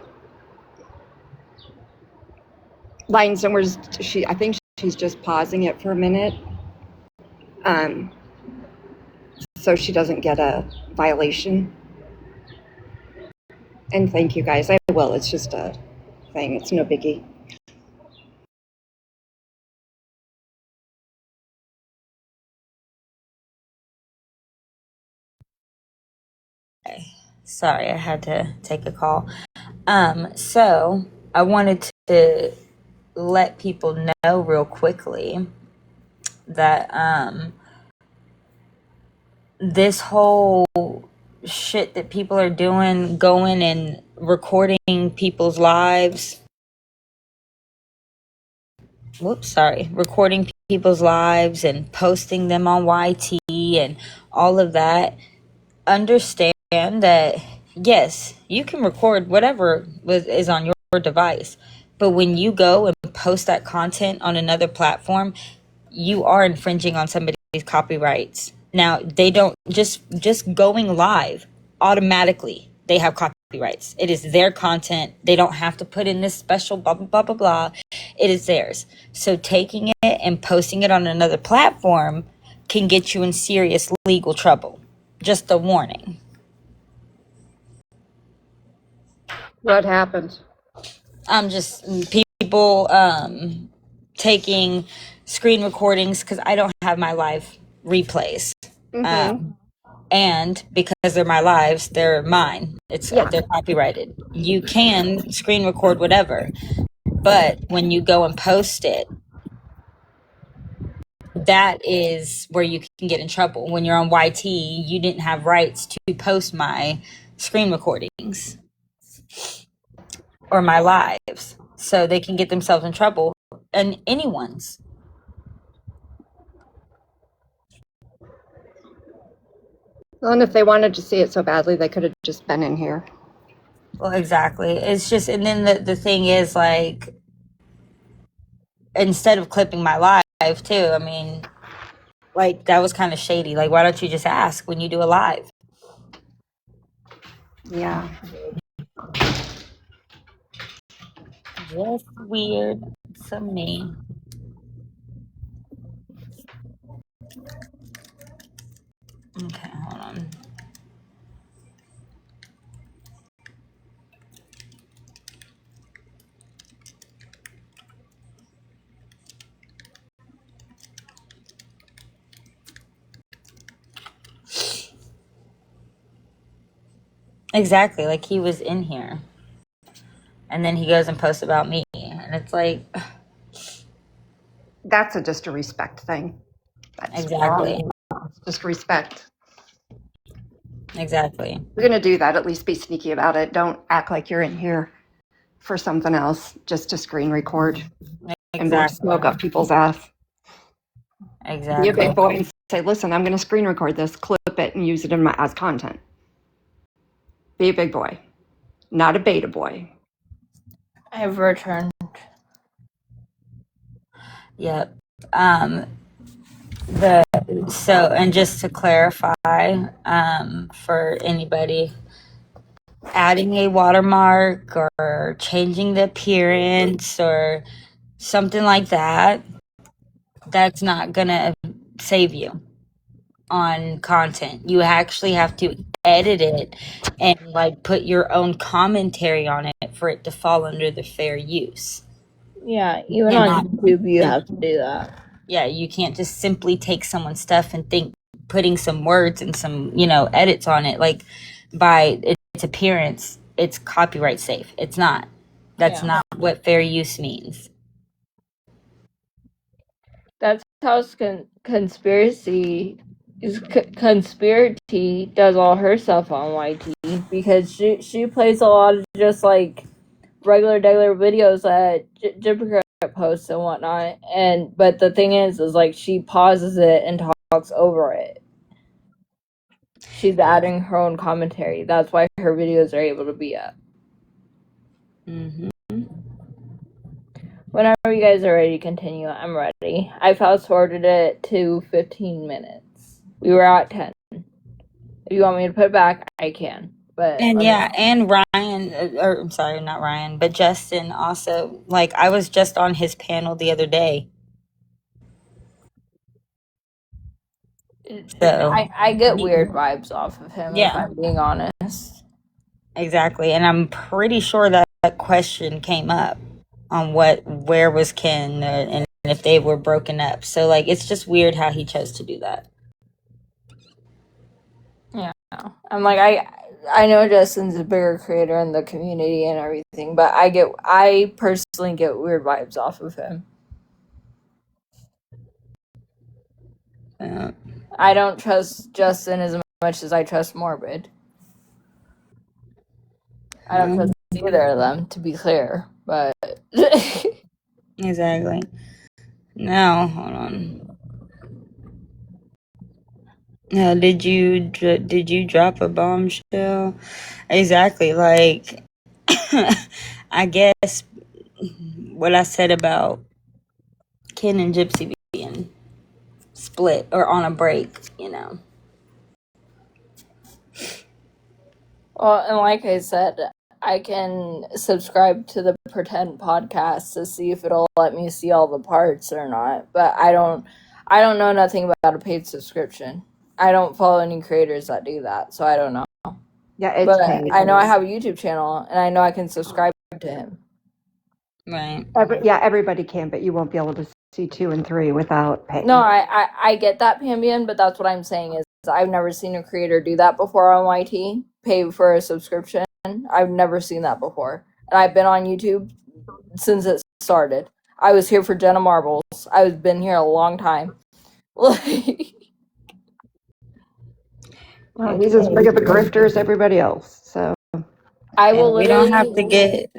Lines numbers, I think she's just pausing it for a minute. So she doesn't get a violation. And thank you guys. I will. It's just a thing. It's no biggie. Sorry, I had to take a call. So I wanted to let people know real quickly that this whole shit that people are doing, going and recording people's lives. Recording people's lives and posting them on YT and all of that. Understand that, yes, you can record whatever is on your device, but when you go and post that content on another platform, you are infringing on somebody's copyrights. Now, they don't just going live automatically, they have copyrights. It is their content. They don't have to put in this special blah blah blah blah blah. It is theirs. So taking it and posting it on another platform can get you in serious legal trouble. Just a warning. What happened? Just people taking screen recordings because I don't have my live replays. And because they're my lives, they're mine. They're copyrighted. You can screen record whatever, but when you go and post it, that is where you can get in trouble. When you're on YT, you didn't have rights to post my screen recordings or my lives, so they can get themselves in trouble, and anyone's. Well, and if they wanted to see it so badly, they could have just been in here. Well, exactly. It's just, and then the thing is, like, instead of clipping my live too, I mean, like, that was kind of shady. Like, why don't you just ask when you do a live? Yeah. Just weird to me. Okay, hold on. Exactly, like he was in here, and then he goes and posts about me, and it's like, That's just a respect thing. That's exactly, just respect. exactly. If you're going to do that, at least be sneaky about it. Don't act like you're in here for something else, just to screen record and blow smoke up people's ass. Be a Exactly. big boy and say, listen, I'm going to screen record this, clip it, and use it as content. Be a big boy, not a beta boy. I've returned. Yep. And just to clarify, for anybody, adding a watermark or changing the appearance or something like that, that's not gonna save you on content. You actually have to edit it and like put your own commentary on it for it to fall under the fair use. Yeah, even on YouTube, you have to do that. Yeah, you can't just simply take someone's stuff and think putting some words and some, edits on it, like, by its appearance, it's copyright safe. It's not. That's not what fair use means. That's how conspiracy does all her stuff on YT, because she plays a lot of just like regular videos that Jimmy posts and whatnot, but the thing is like she pauses it and talks over it. She's adding her own commentary. That's why her videos are able to be up. Whenever you guys are ready to continue, I'm ready. I fast forwarded it to 15 minutes. We were at 10. If you want me to put it back, I can. But And yeah, and Ryan, or I'm sorry, not Ryan, but Justin also, like, I was just on his panel the other day. So, I get weird vibes off of him, if yeah, I'm being honest. exactly. And I'm pretty sure that question came up on where was Ken, and if they were broken up. So, like, it's just weird how he chose to do that. Yeah. I'm like, I know Justin's a bigger creator in the community and everything, but I personally get weird vibes off of him. I don't trust Justin as much as I trust Morbid. I don't trust either of them, to be clear, but Exactly. Now, hold on. Now, did you drop a bombshell? Exactly. Like, I guess what I said about Ken and Gypsy being split or on a break, you know. well, and like I said, I can subscribe to the Pretend podcast to see if it'll let me see all the parts or not. But I don't know nothing about a paid subscription. I don't follow any creators that do that, so I don't know. Yeah, it's But paid. I know I have a YouTube channel, and I know I can subscribe to him. Right. Everybody can, but you won't be able to see 2 and 3 without paying. No, I get that, Pambian, but that's what I'm saying is I've never seen a creator do that before on YT, pay for a subscription. I've never seen that before. And I've been on YouTube since it started. I was here for Jenna Marbles. I've been here a long time. Well, he's as big of a grifter as everybody else. So I will we literally don't have to get.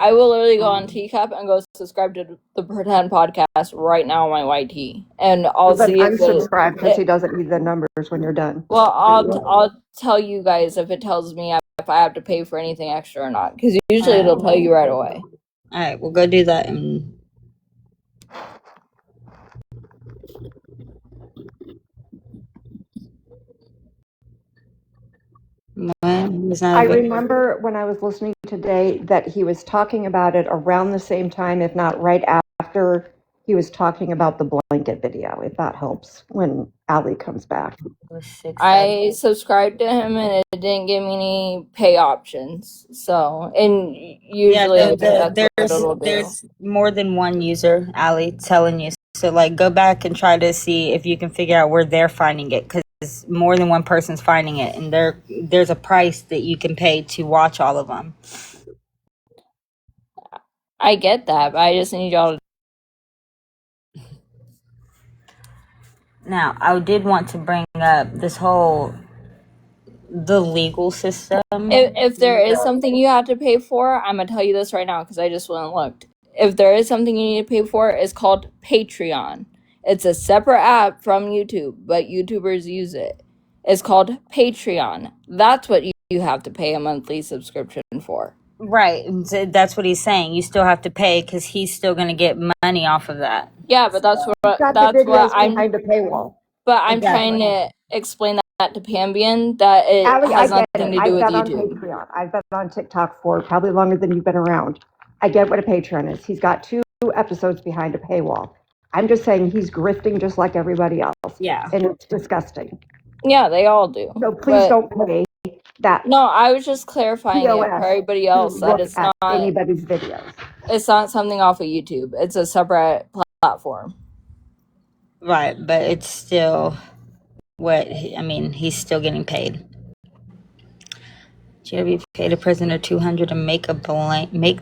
I will literally go on Teacup and go subscribe to the Pretend podcast right now on my YT, and I'll then see if unsubscribe because he doesn't need the numbers when you're done. Well, I'll tell you guys if it tells me if I have to pay for anything extra or not, because usually it'll tell you right away. All right, we'll go do that. And I remember when I was listening today that he was talking about it around the same time, if not right after he was talking about the blanket video, if that helps when Allie comes back. I subscribed to him and it didn't give me any pay options. So, and usually there's more than one user, Allie, telling you. So, like, go back and try to see if you can figure out where they're finding it, because more than one person's finding it, and there's a price that you can pay to watch all of them. I get that, but I just need y'all to. Now, I did want to bring up this whole the legal system. If there is something you have to pay for, I'm gonna tell you this right now because I just went and looked. If there is something you need to pay for, it's called Patreon. It's a separate app from YouTube, but YouTubers use it. It's called Patreon. That's what you have to pay a monthly subscription for. Right. That's what he's saying. You still have to pay because he's still going to get money off of that. Yeah, but that's what I'm behind the paywall. But I'm trying to explain that to Pambian that it has nothing to do with YouTube. On Patreon. I've been on TikTok for probably longer than you've been around. I get what a Patreon is. He's got 2 episodes behind a paywall. I'm just saying he's grifting just like everybody else. Yeah. And it's disgusting. Yeah, they all do. So please don't pay that. No, I was just clarifying it for everybody else that it's not anybody's videos. It's not something off of YouTube. It's a separate platform. Right, but it's still he's still getting paid. Jerry paid a prisoner $200 to make the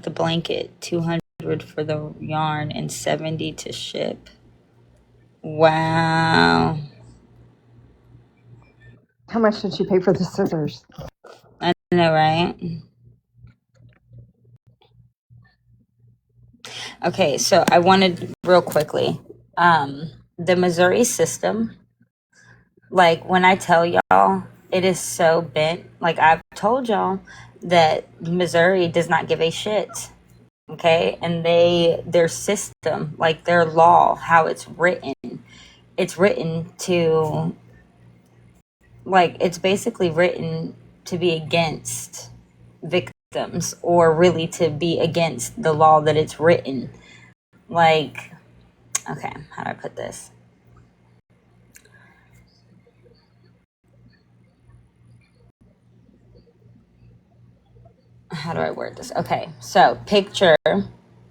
blanket, $200 for the yarn, and $70 to ship. Wow. How much did she pay for the scissors? I know, right? Okay, so I wanted real quickly, the Missouri system, like when I tell y'all, it is so bent. Like I've told y'all that Missouri does not give a shit okay? And their system, like their law, how it's written to, like, it's basically written to be against victims, or really to be against the law that it's written. Like, okay, how do I put this? How do I word this? Okay, so picture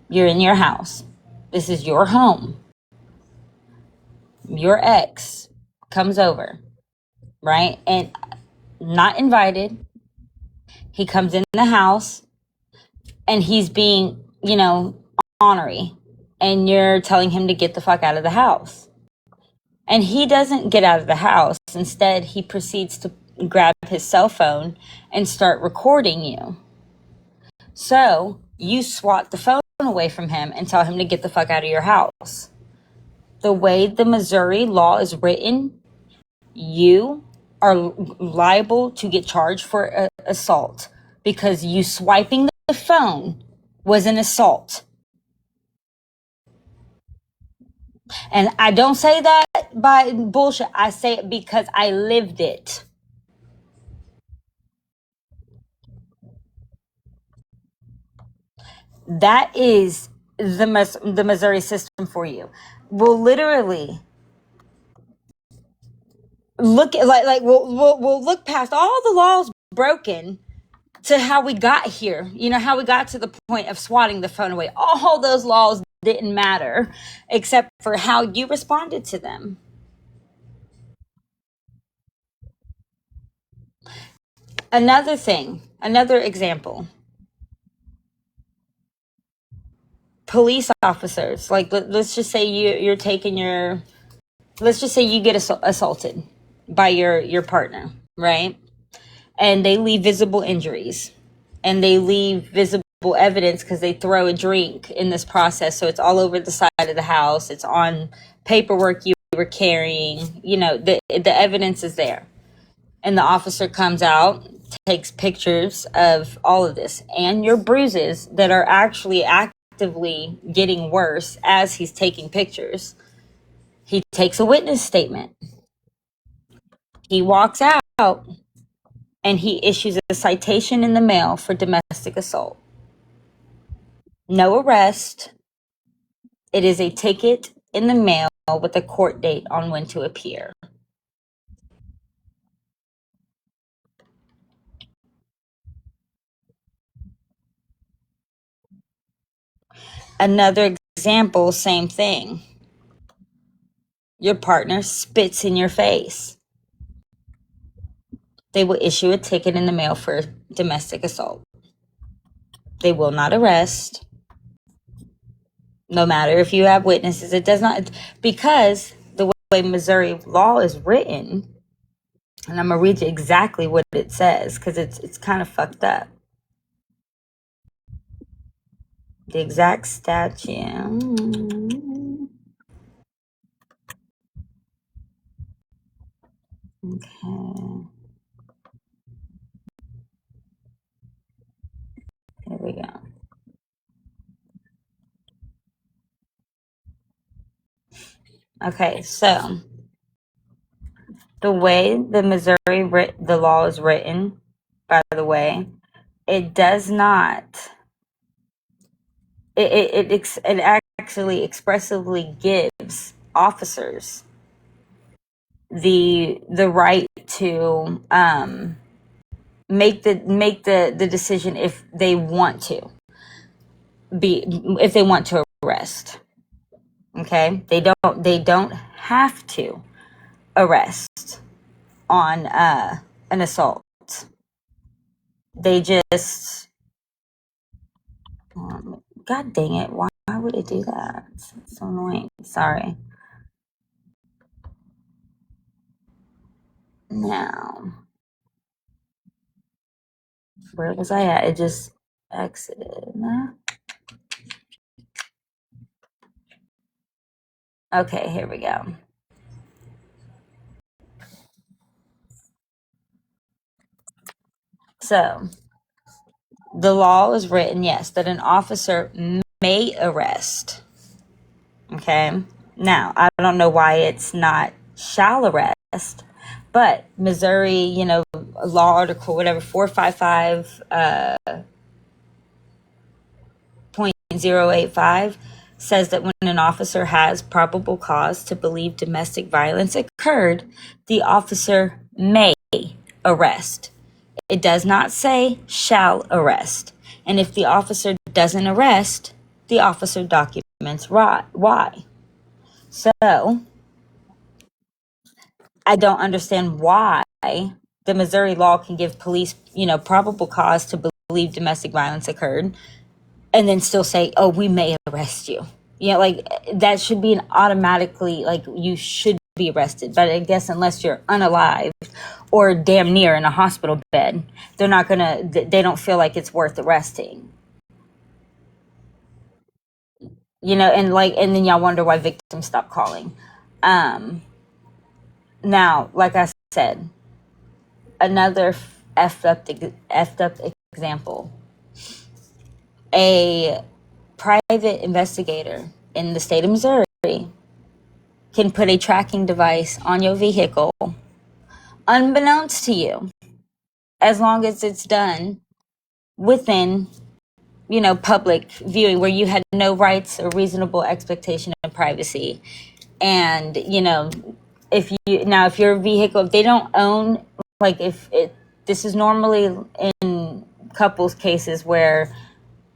you're in your house. This is your home. Your ex comes over, right? And not invited. He comes in the house and he's being, ornery. And you're telling him to get the fuck out of the house. And he doesn't get out of the house. Instead, he proceeds to grab his cell phone and start recording you. So you swat the phone away from him and tell him to get the fuck out of your house. The way the Missouri law is written, you are liable to get charged for assault, because you swiping the phone was an assault. And I don't say that by bullshit. I say it because I lived it. That is the Missouri system for you. We'll literally look at, we'll look past all the laws broken to how we got here. How we got to the point of swatting the phone away. All those laws didn't matter except for how you responded to them. Another example. Police officers, like, let's just say you're taking your, let's just say you get assaulted by your partner, right? And they leave visible injuries, and they leave visible evidence because they throw a drink in this process, so it's all over the side of the house, it's on paperwork you were carrying, the evidence is there. And the officer comes out, takes pictures of all of this and your bruises that are actually actively getting worse as he's taking pictures. He takes a witness statement. He walks out and he issues a citation in the mail for domestic assault. No arrest. It is a ticket in the mail with a court date on when to appear. Another example, same thing. Your partner spits in your face. They will issue a ticket in the mail for domestic assault. They will not arrest. No matter if you have witnesses, it does not, because the way Missouri law is written, and I'm gonna read you exactly what it says because it's kind of fucked up. The exact statute. Okay. Here we go. Okay, so the way the the law is written, by the way, it does not. It actually expressively gives officers the right to make the decision if they want to arrest. Okay, they don't have to arrest on an assault. They just God dang it, why would it do that? It's so annoying. Sorry. Now, where was I at? It just exited. Okay, here we go. So The law is written, yes, that an officer may arrest. Okay. Now, I don't know why it's not shall arrest, but Missouri, law article, whatever, 455.085 says that when an officer has probable cause to believe domestic violence occurred, the officer may arrest. It does not say shall arrest. And if the officer doesn't arrest, the officer documents why. So I don't understand why the Missouri law can give police, probable cause to believe domestic violence occurred and then still say, oh, we may arrest you. Like that should be an automatically, like you should be arrested. But I guess unless you're unalived or damn near in a hospital bed, they don't feel like it's worth arresting. And then y'all wonder why victims stop calling. Now, like I said, another effed up example. A private investigator in the state of Missouri can put a tracking device on your vehicle, unbeknownst to you, as long as it's done within, public viewing where you had no rights or reasonable expectation of privacy. And, if your vehicle, if they don't own, like this is normally in couples cases where,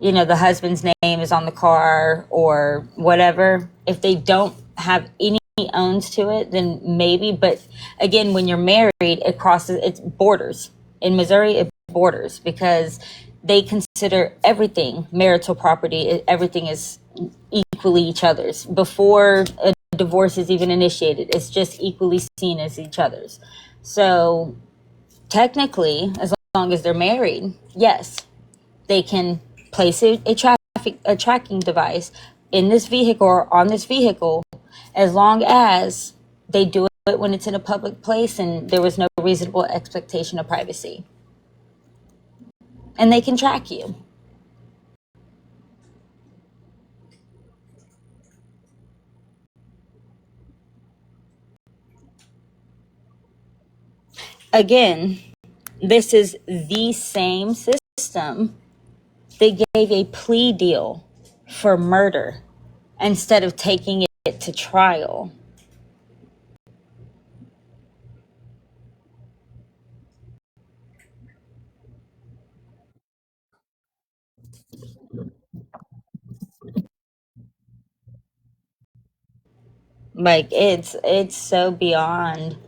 the husband's name is on the car or whatever. If they don't have any owns to it, then maybe. But again, when you're married, it's borders. In Missouri, it borders because they consider everything marital property. Everything is equally each other's. Before a divorce is even initiated, it's just equally seen as each other's. So technically, as long as they're married, yes, they can place a tracking device in this vehicle or on this vehicle, as long as they do it when it's in a public place and there was no reasonable expectation of privacy. And they can track you. Again, this is the same system they gave a plea deal for murder instead of taking it to trial. Like it's so beyond.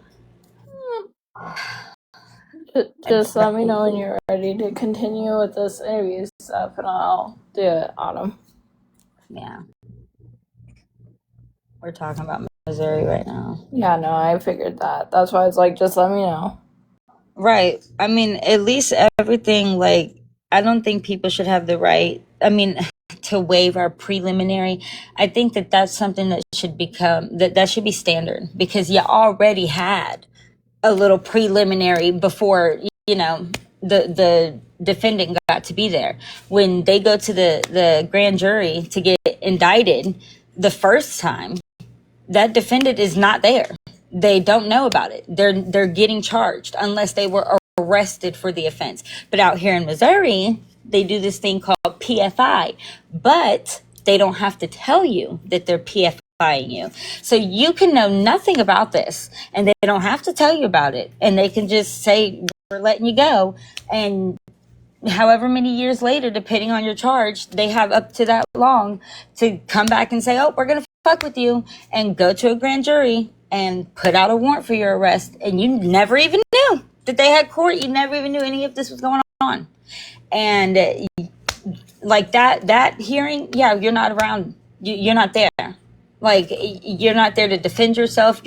Just let me know when you're ready to continue with this interview stuff, and I'll do it, Autumn. Yeah. We're talking about Missouri right now. Yeah, no, I figured that. That's why it's like, just let me know. Right. I mean, at least everything, like, I don't think people should have the right, to waive our preliminary. I think that that's something that should that should be standard because you already had a little preliminary before, the defendant got to be there. When they go to the grand jury to get indicted the first time, that defendant is not there. They don't know about it. They're getting charged unless they were arrested for the offense. But out here in Missouri, they do this thing called PFI, but they don't have to tell you that they're PFIing you. So you can know nothing about this and they don't have to tell you about it. And they can just say, we're letting you go. And however many years later, depending on your charge, they have up to that long to come back and say, oh, we're going to fuck with you, and go to a grand jury and put out a warrant for your arrest. And you never even knew that they had court. You never even knew any of this was going on. And like that hearing, yeah, you're not around. You're not there. Like, you're not there to defend yourself.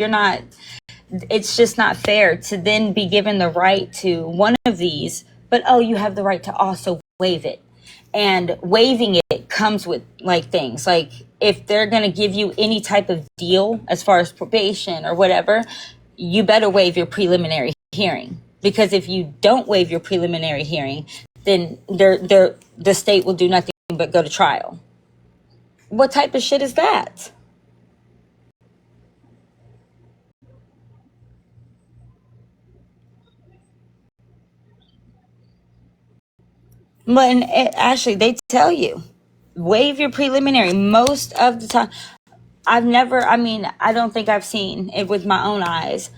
It's just not fair to then be given the right to one of these, but oh, you have the right to also waive it. And waiving it comes with like things like if they're going to give you any type of deal as far as probation or whatever, you better waive your preliminary hearing. Because if you don't waive your preliminary hearing, then the state will do nothing but go to trial. What type of shit is that? But actually, they tell you waive your preliminary most of the time. I don't think I've seen it with my own eyes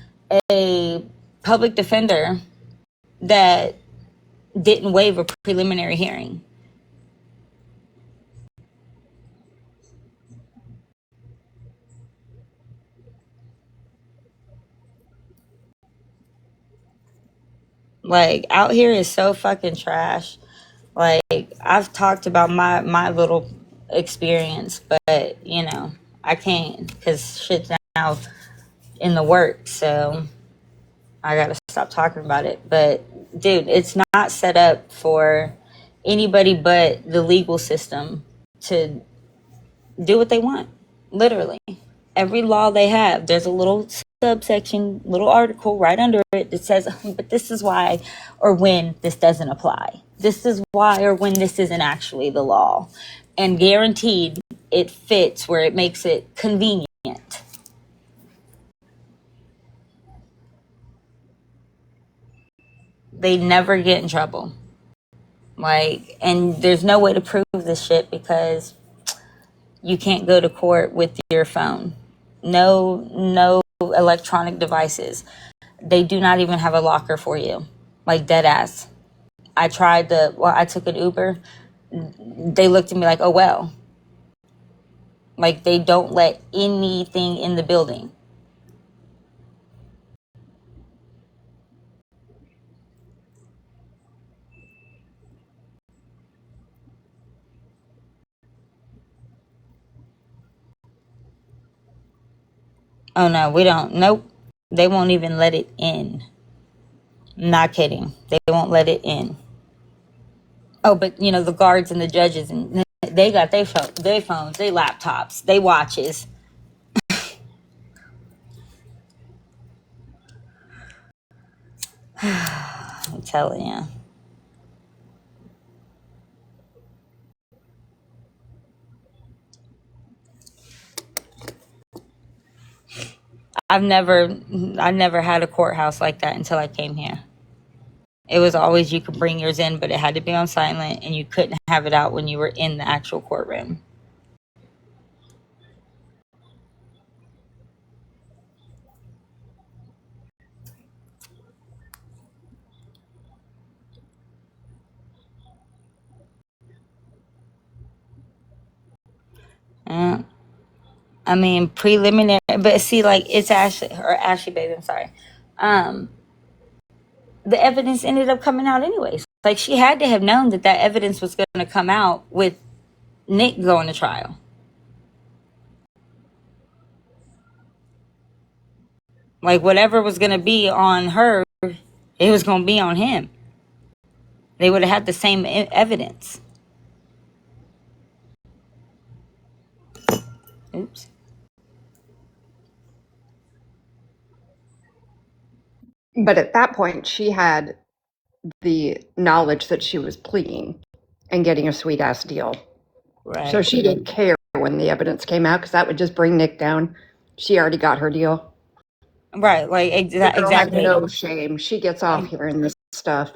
a public defender that didn't waive a preliminary hearing. Like, out here is so fucking trash. Like, I've talked about my little experience, but I can't because shit's now in the works, so I gotta stop talking about it. But dude, it's not set up for anybody but the legal system to do what they want. Literally, every law they have, there's a little subsection, little article right under it that says, but this is why or when this doesn't apply. This is why or when this isn't actually the law. And guaranteed it fits where it makes it convenient. They never get in trouble. Like, and there's no way to prove this shit because you can't go to court with your phone. No electronic devices. They do not even have a locker for you. Like, dead ass. I took an Uber. They looked at me like, oh, well. Like, they don't let anything in the building. Oh, no, we don't. Nope. They won't even let it in. Not kidding. They won't let it in. Oh, but, the guards and the judges, and they got their phones, their laptops, their watches. I'm telling you. I never had a courthouse like that until I came here. It was always you could bring yours in, but it had to be on silent, and you couldn't have it out when you were in the actual courtroom. Uh, preliminary, but see, like, it's Ashley, baby, I'm sorry. The evidence ended up coming out anyways. Like, she had to have known that evidence was going to come out with Nick going to trial. Like, whatever was going to be on her, it was going to be on him. They would have had the same evidence. Oops. But at that point, she had the knowledge that she was pleading and getting a sweet ass deal. Right. So she didn't care when the evidence came out because that would just bring Nick down. She already got her deal. Right. Like, exactly. No shame. She gets off hearing this stuff.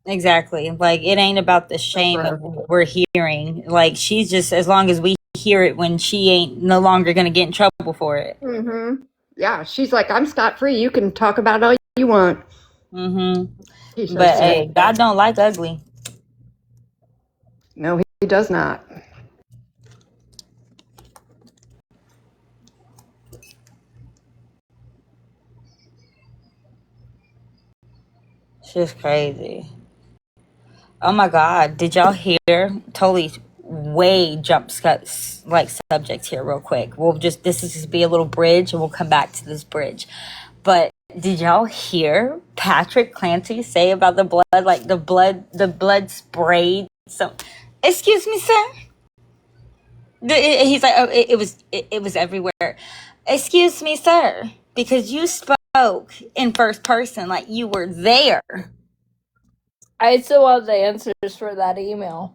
Exactly. Like, it ain't about the shame of what we're hearing. Like, she's just, as long as we hear it when she ain't no longer going to get in trouble for it. Mm-hmm. Yeah. She's like, I'm scot-free. You can talk about all you want. Mm-hmm. But hey, God don't like ugly. No, he does not. She's crazy. Oh my God. Did y'all hear? Totally way jump subject here real quick. This is just be a little bridge and we'll come back to this bridge. But did y'all hear Patrick Clancy say about the blood, like the blood sprayed? So, excuse me, sir. He's like, oh, it was everywhere. Excuse me, sir, because you spoke in first person, like you were there. I still want the answers for that email.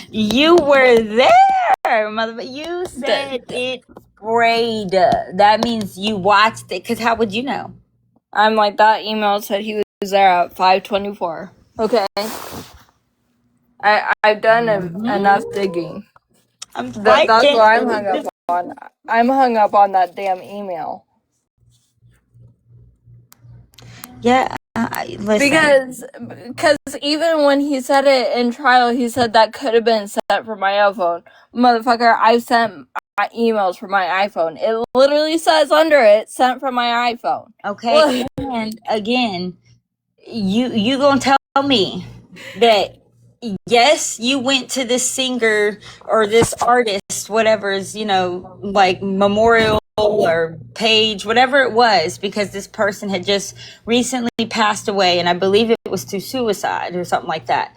You were there, mother. You said it sprayed. That means you watched it. Because how would you know? I'm like, that email said he was there at 5:24. Okay. I've done enough digging. That's what I'm hung up on. I'm hung up on that damn email. Yeah, listen. Because even when he said it in trial, he said that could have been sent from my iPhone. Motherfucker, I've sent emails from my iPhone. It literally says under it, sent from my iPhone. Okay, and again, you gonna tell me that yes, you went to this singer or this artist, whatever's, like memorial or page, whatever it was, because this person had just recently passed away, and I believe it was through suicide or something like that.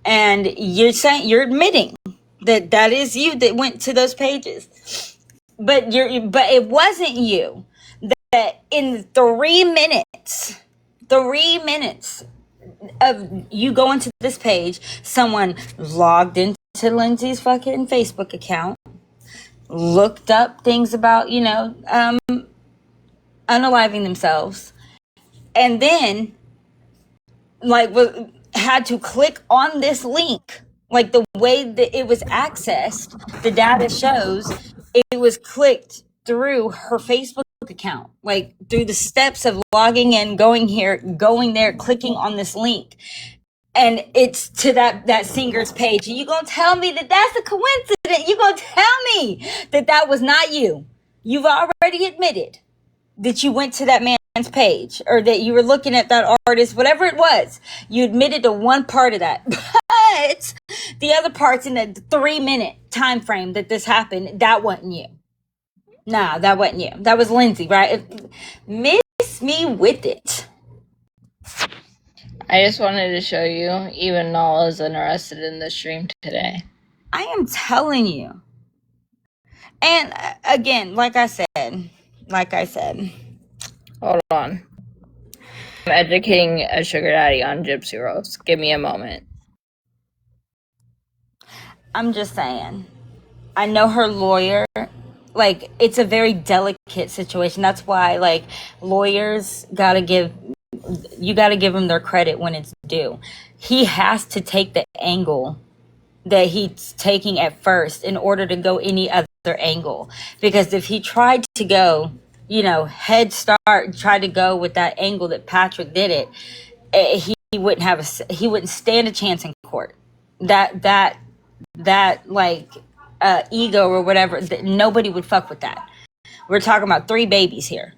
And you're admitting that is you that went to those pages, but it wasn't you. That in 3 minutes of you going to this page, someone logged into Lindsay's fucking Facebook account, looked up things about, unaliving themselves, and then had to click on this link. Like the way that it was accessed, the data shows it was clicked through her Facebook account, like through the steps of logging in, going there, clicking on this link. And it's to that singer's page. And you gonna tell me that that's a coincidence? You gonna tell me that was not you? You've already admitted that you went to that man's page, or that you were looking at that artist, whatever it was. You admitted to one part of that, but the other parts in the 3-minute time frame that this happened, that wasn't you. Nah, that wasn't you. That was Lindsay, right? Miss me with it. I just wanted to show you, even Nala is interested in the stream today. I am telling you. And again, like I said, hold on. I'm educating a sugar daddy on Gypsy Rose. Give me a moment. I'm just saying. I know her lawyer. Like, it's a very delicate situation. That's why, lawyers gotta give them their credit when it's due. He has to take the angle that he's taking at first in order to go any other angle. Because if he tried to go, head start, try to go with that angle that Patrick did it, he wouldn't stand a chance in court. That ego or whatever, nobody would fuck with that. We're talking about 3 babies here.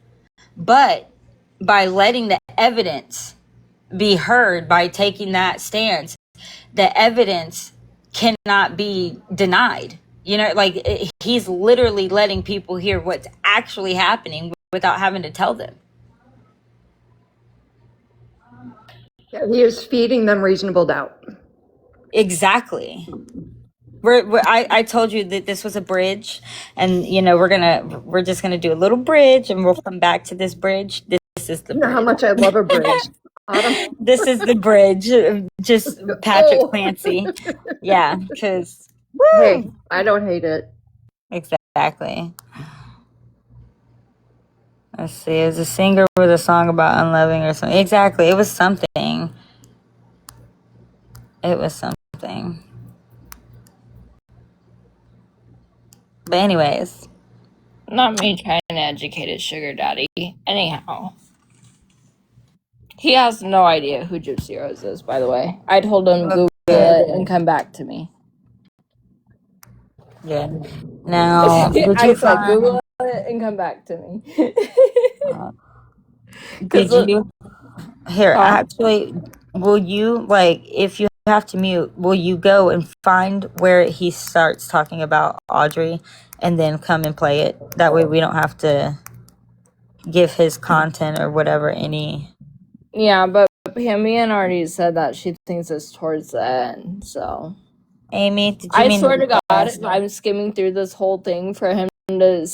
But by letting the evidence be heard, by taking that stance, the evidence cannot be denied. He's literally letting people hear what's actually happening without having to tell them. Yeah, he is feeding them reasonable doubt. Exactly. I told you that this was a bridge, and we're just gonna do a little bridge, and we'll come back to this bridge. This is the You know bridge. how much I love a bridge. Autumn? This is the bridge. Just Patrick Clancy. Yeah, because Hey, I don't hate it. exactly. Let's see. It was a singer with a song about unloving or something. Exactly. It was something. But anyways. Not me trying to educate his sugar daddy. Anyhow. He has no idea who Gypsy Rose is, by the way. I told him Google it and come back to me. Yeah. Now, I said Google it and come back to me. Did you? Here, actually, will you, if you have to mute, will you go and find where he starts talking about Audrey and then come and play it? That way we don't have to give his content or whatever any... Yeah, but Pamian already said that she thinks it's towards the end, so... Amy, did you I swear to God, I'm skimming through this whole thing for him to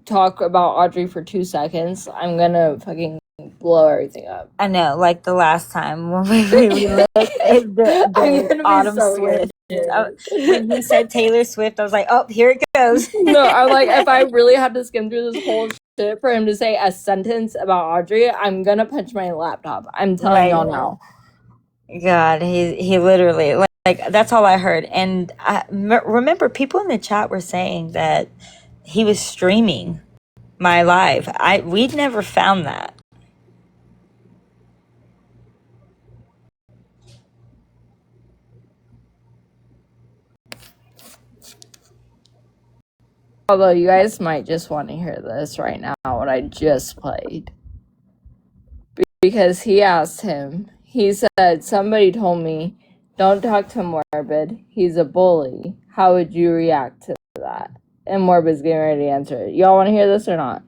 talk about Audrey for 2 seconds. I'm gonna fucking blow everything up. I know, like the last time when we looked at the I'm gonna be Autumn so Swift. irritated. When he said Taylor Swift, I was like, oh, here it goes. No, I'm like, if I really had to skim through this whole shit for him to say a sentence about Audrey, I'm gonna punch my laptop. I'm telling y'all now. God, he literally, like that's all I heard. And remember, people in the chat were saying that he was streaming my live. We'd never found that. Although you guys might just want to hear this right now, what I just played. Because he asked him, he said, somebody told me, don't talk to Morbid, he's a bully. How would you react to that? And Morbid's getting ready to answer it. Y'all want to hear this or not?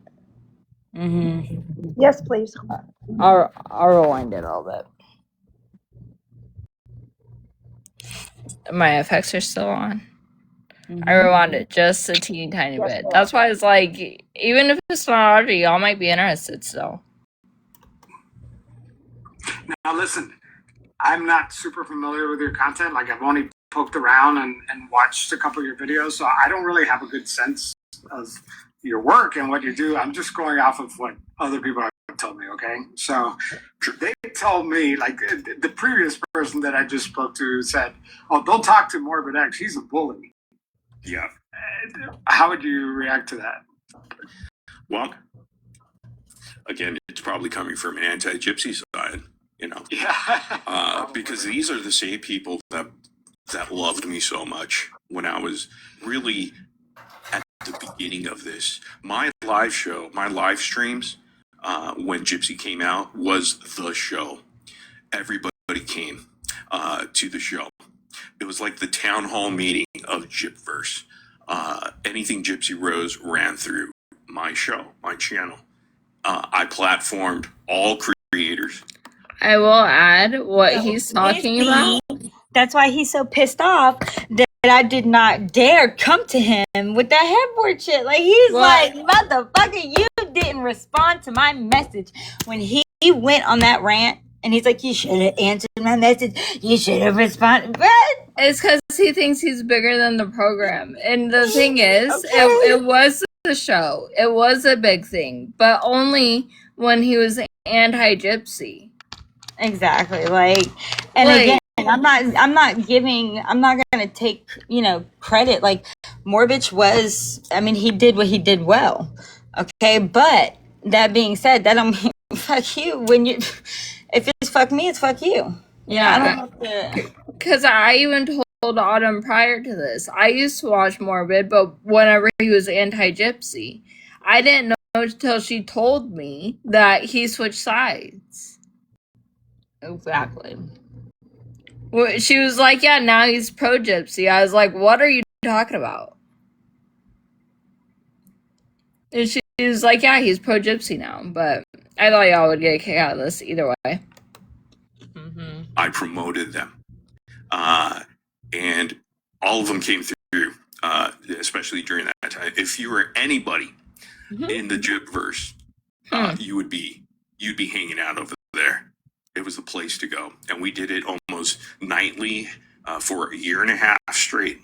Mm-hmm. Yes, please. I'll rewind it a little bit. My effects are still on. Mm-hmm. I rewound it just a teeny tiny bit. That's why it's like, even if it's not Audrey, y'all might be interested still. Now listen, I'm not super familiar with your content. Like I've only poked around and watched a couple of your videos, so I don't really have a good sense of your work and what you do. I'm just going off of what other people have told me, okay? So they told me, like the previous person that I just spoke to said, oh, don't talk to Morbid X, he's a bully. Yeah. How would you react to that? Well, again, it's probably coming from an anti-gypsy side, you know. Yeah. Because these are the same people that loved me so much when I was really at the beginning of this. My live show, my live streams, when Gypsy came out, was the show. Everybody came to the show. It was like the town hall meeting of Gypverse. Anything Gypsy Rose ran through my show, my channel. I platformed all creators. I will add what he's talking about. That's why he's so pissed off that I did not dare come to him with that headboard shit. Like he's like, motherfucker, you didn't respond to my message when he went on that rant. And he's like, you should have answered my message. You should have responded. What? It's because he thinks he's bigger than the program. And the thing is, it was the show. It was a big thing. But only when he was anti-gypsy. Exactly. Like, and again, I'm not gonna take, credit. Like Morbich was, I mean, he did what he did well. Okay. But that being said, that don't mean fuck you when you, if it's fuck me, it's fuck you. Yeah. Because I even told Autumn prior to this, I used to watch Morbid, but whenever he was anti-gypsy, I didn't know until she told me that he switched sides. Exactly. She was like, yeah, now he's pro-gypsy. I was like, what are you talking about? And she was like, yeah, he's pro-gypsy now. But I thought y'all would get a kick out of this either way. Mm-hmm. I promoted them. And all of them came through, especially during that time. If you were anybody in the Gypverse, you'd be hanging out over there. It was the place to go. And we did it almost nightly for a year and a half straight.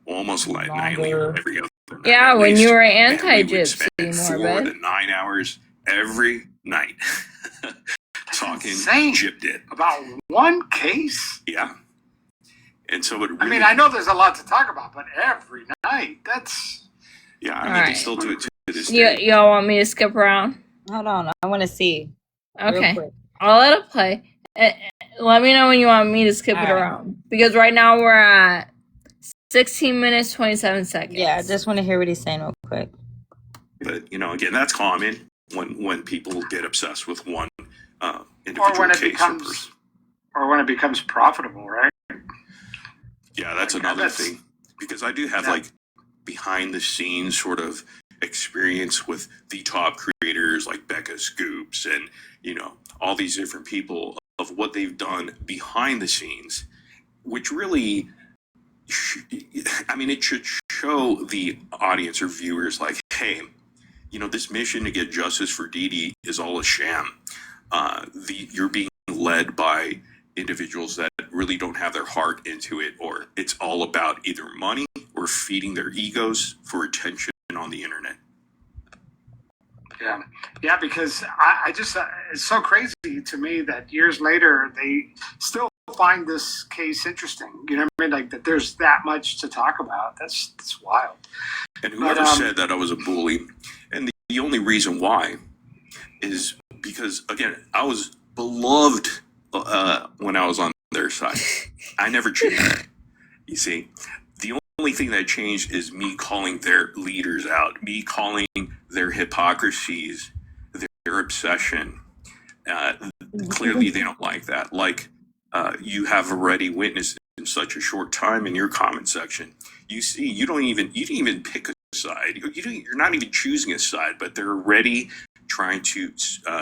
Almost like nightly every other night. Yeah, when you were anti-gypsy, 4 to 9 hours every night. Talking Gyp did. About one case? Yeah. And so it really, I mean, I know there's a lot to talk about, but every night, that's... Yeah, I mean, they still do it to this day. Y'all want me to skip around? Hold on, I want to see. Okay, I'll let it play. Let me know when you want me to skip it around. Because right now we're at 16 minutes, 27 seconds. Yeah, I just want to hear what he's saying real quick. But, again, that's common when people get obsessed with one individual case. Or when it becomes profitable, right? Yeah, that's another thing. Because I do have, behind-the-scenes sort of experience with the top creators like Becca Scoops and, all these different people of what they've done behind the scenes, which really, it should show the audience or viewers like, hey, this mission to get justice for Dee Dee is all a sham. you're being led by individuals that really don't have their heart into it, or it's all about either money or feeding their egos for attention on the internet. Yeah, because I just it's so crazy to me that years later they still find this case interesting. You know what I mean? Like that there's that much to talk about. That's wild. And whoever said that I was a bully, and the only reason why is because, again, I was beloved when I was on their side. I never changed. You see, the only thing that changed is me calling their leaders out, me calling their hypocrisies, their obsession. Clearly, they don't like that. Like you have already witnessed in such a short time in your comment section. You see, you didn't even pick a side. You're not even choosing a side, but they're already trying to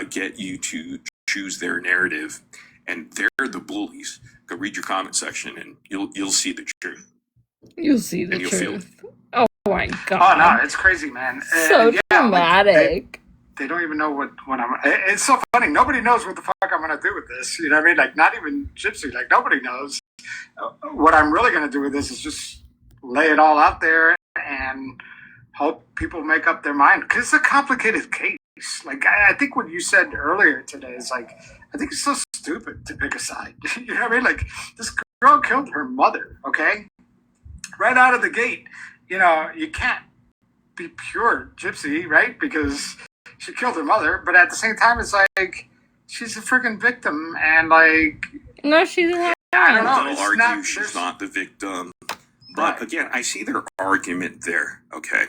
get you to choose their narrative, and they're the bullies. Go read your comment section, and you'll see the truth. You'll see the truth. Oh my god! Oh no, it's crazy, man. So dramatic. Like, they don't even know what I'm. It's so funny. Nobody knows what the fuck I'm gonna do with this. You know what I mean? Like not even Gypsy. Like nobody knows. What I'm really gonna do with this is just lay it all out there and hope people make up their mind, because it's a complicated case. Like I think what you said earlier today is like, I think it's so stupid to pick a side. You know what I mean? Like this girl killed her mother. Okay, right out of the gate. You know, you can't be pure Gypsy, right? Because she killed her mother, but at the same time, it's like she's a freaking victim, and like no, she's not. I don't know. They'll argue she's not the victim. But again, I see their argument there. Okay,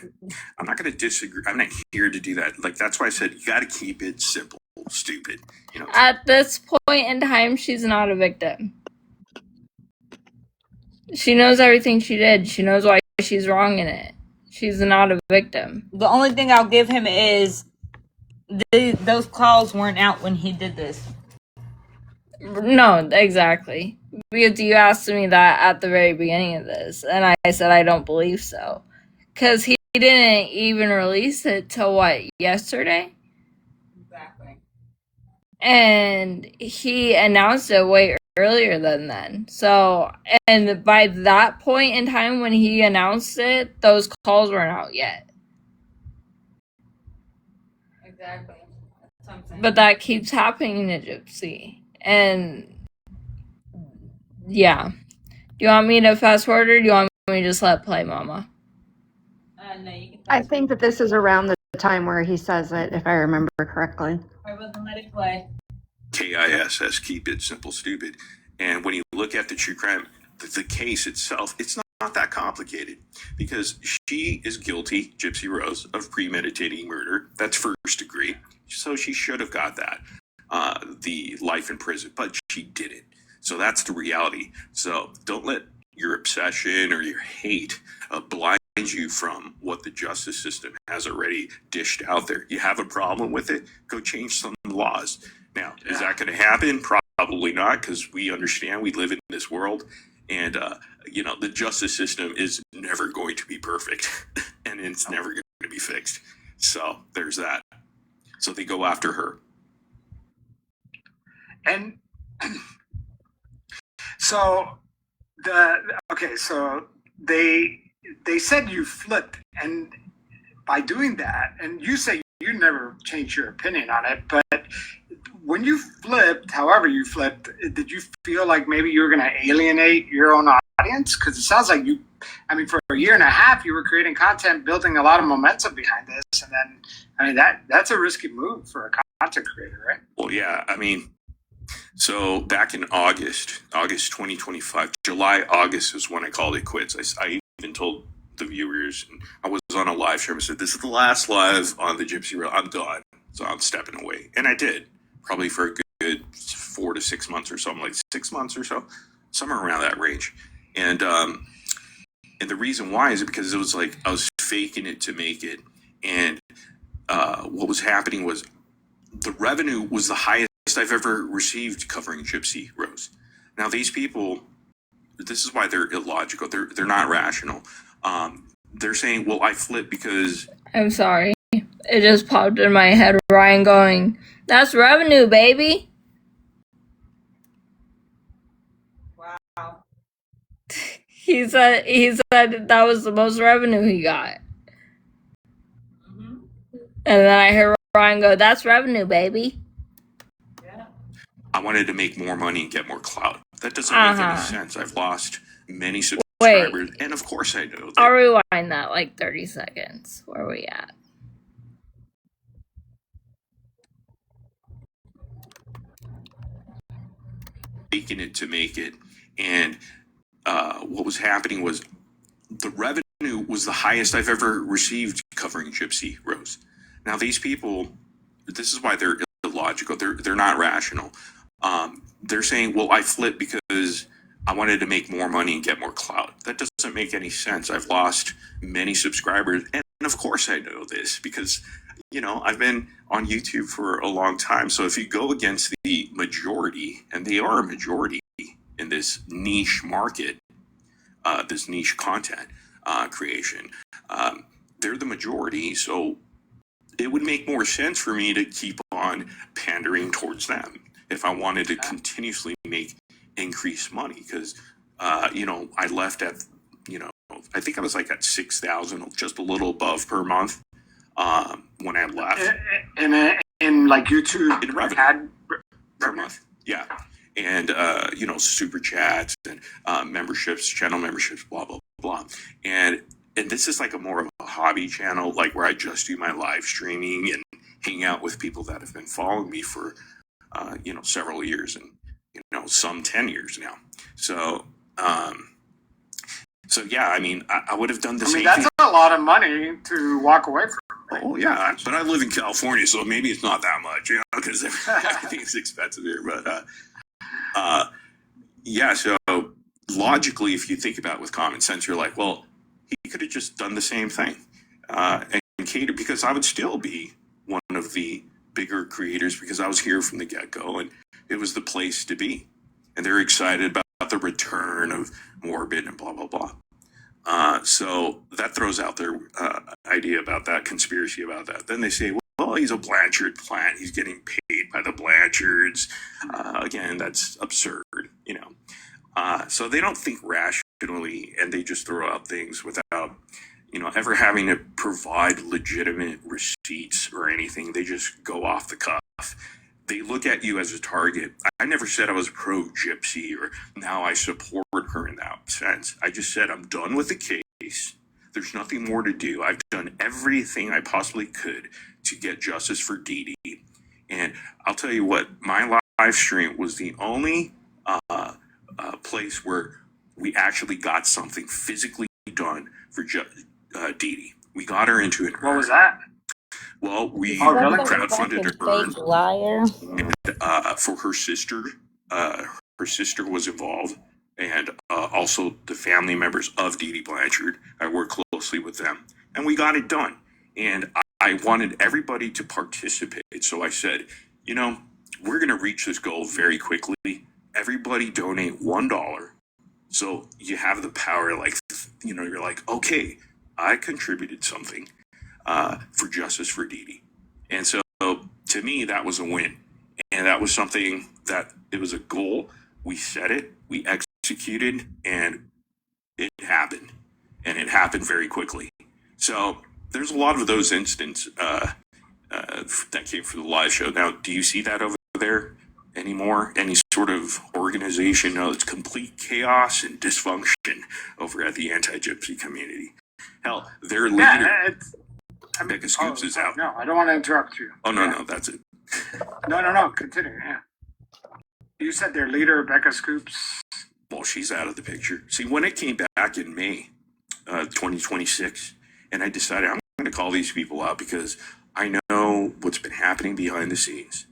I'm not going to disagree. I'm not here to do that. Like that's why I said you got to keep it simple, stupid. You know. At this point in time, she's not a victim. She knows everything she did. She knows why she's wrong in it. She's not a victim. The only thing I'll give him is those calls weren't out when he did this. No, exactly. Because you asked me that at the very beginning of this, and I said I don't believe so. Because he didn't even release it till what, yesterday? Exactly. And he announced it way earlier than then. So, and by that point in time when he announced it, those calls weren't out yet. Exactly. That's what I'm saying. But that keeps happening to Gypsy. And yeah. Do you want me to fast forward, or do you want me to just let play, Mama? No, you can. I think that this is around the time where he says it, if I remember correctly. I wasn't let it play. KISS, keep it simple, stupid. And when you look at the true crime, the case itself, it's not that complicated, because she is guilty, Gypsy Rose, of premeditating murder. That's first degree. So she should have got that, the life in prison, but she didn't. So that's the reality. So don't let your obsession or your hate blind you from what the justice system has already dished out there. You have a problem with it, go change some laws. Now, is that going to happen? Probably not, because we understand we live in this world, and the justice system is never going to be perfect, and it's never going to be fixed. So there's that. So they go after her. And so they said you flipped, and by doing that, and you say you never changed your opinion on it, but when you flipped, however you flipped, did you feel like maybe you were going to alienate your own audience? Because it sounds like for a year and a half, you were creating content, building a lot of momentum behind this, and then, that's a risky move for a content creator, right? Well, yeah, so back in August 2025, August is when I called it quits. I even told the viewers, I was on a live stream, I said, this is the last live on the Gypsy Reel. I'm done. So I'm stepping away. And I did, probably for a good 4 to 6 months or something, like 6 months or so, somewhere around that range. And the reason why is because it was like I was faking it to make it. And what was happening was the revenue was the highest I've ever received covering Gypsy Rose. Now these people, this is why they're illogical. They're not rational. They're saying, well, I flipped because... I'm sorry. It just popped in my head. Ryan going, "That's revenue, baby." Wow. He said that was the most revenue he got. Mm-hmm. And then I hear Ryan go, "That's revenue, baby." Yeah. I wanted to make more money and get more clout. That doesn't make any sense. I've lost many subscribers, and of course I know that. I'll rewind that like 30 seconds. Where are we at? Making it to make it, and what was happening was the revenue was the highest I've ever received covering Gypsy Rose. Now these people, this is why they're illogical. They're not rational. They're saying, well, I flipped because I wanted to make more money and get more clout. That doesn't make any sense. I've lost many subscribers, and of course I know this because, you know, I've been on YouTube for a long time. So if you go against the majority, and they are a majority in this niche market, this niche content creation, they're the majority. So it would make more sense for me to keep on pandering towards them if I wanted to continuously make increased money. Because, you know, I left at, you know, I think I was like at 6,000, just a little above per month when I left. In like YouTube in revenue ad per month. Yeah. And, you know, super chats and memberships, channel memberships, blah, blah, blah. And this is like a more of a hobby channel, like where I just do my live streaming and hang out with people that have been following me for, you know, several years and, you know, some 10 years now. So, so yeah, I mean, I would have done the same that's thing. a lot of money to walk away from. Right? Oh yeah, but I live in California, so maybe it's not that much, you know, because everything's expensive here. But yeah, so logically, if you think about it with common sense, you're like, well, he could have just done the same thing and cater, because I would still be one of the bigger creators because I was here from the get-go and it was the place to be. And they're excited about the return of Morbid and blah, blah, blah. So that throws out their idea about that, conspiracy about that. Then they say, well, he's a Blanchard plant. He's getting paid by the Blanchards. Again, that's absurd, you know. So they don't think rationally, and they just throw out things without, you know, ever having to provide legitimate receipts or anything. They just go off the cuff. They look at you as a target. I never said I was pro-Gypsy or now I support her in that sense. I just said I'm done with the case. There's nothing more to do. I've done everything I possibly could to get justice for Dee Dee. And I'll tell you what, my live stream was the only place where we actually got something physically done for Dee Dee. We got her into an urn. What was that? Well, we really? crowdfunded an urn. Fake liar. And for her sister was involved, and also the family members of Dee Dee Blanchard. I worked closely with them, and we got it done. And I wanted everybody to participate, so I said, you know, we're going to reach this goal very quickly. Everybody donate $1, so you have the power. Like, you know, you're like, okay, I contributed something for justice for Dee Dee. And so to me, that was a win. And that was something that it was a goal. We set it, we executed, and it happened. And it happened very quickly. So there's a lot of those incidents that came from the live show. Now, do you see that over there anymore? Any sort of organization? No, it's complete chaos and dysfunction over at the anti-Gypsy community. Hell, their leader... Becca Scoops is out. No, I don't want to interrupt you. Oh, no, that's it. No. Continue. Yeah. You said their leader, Becca Scoops. Well, she's out of the picture. See, when it came back in May 2026, and I decided I'm going to call these people out because I know what's been happening behind the scenes.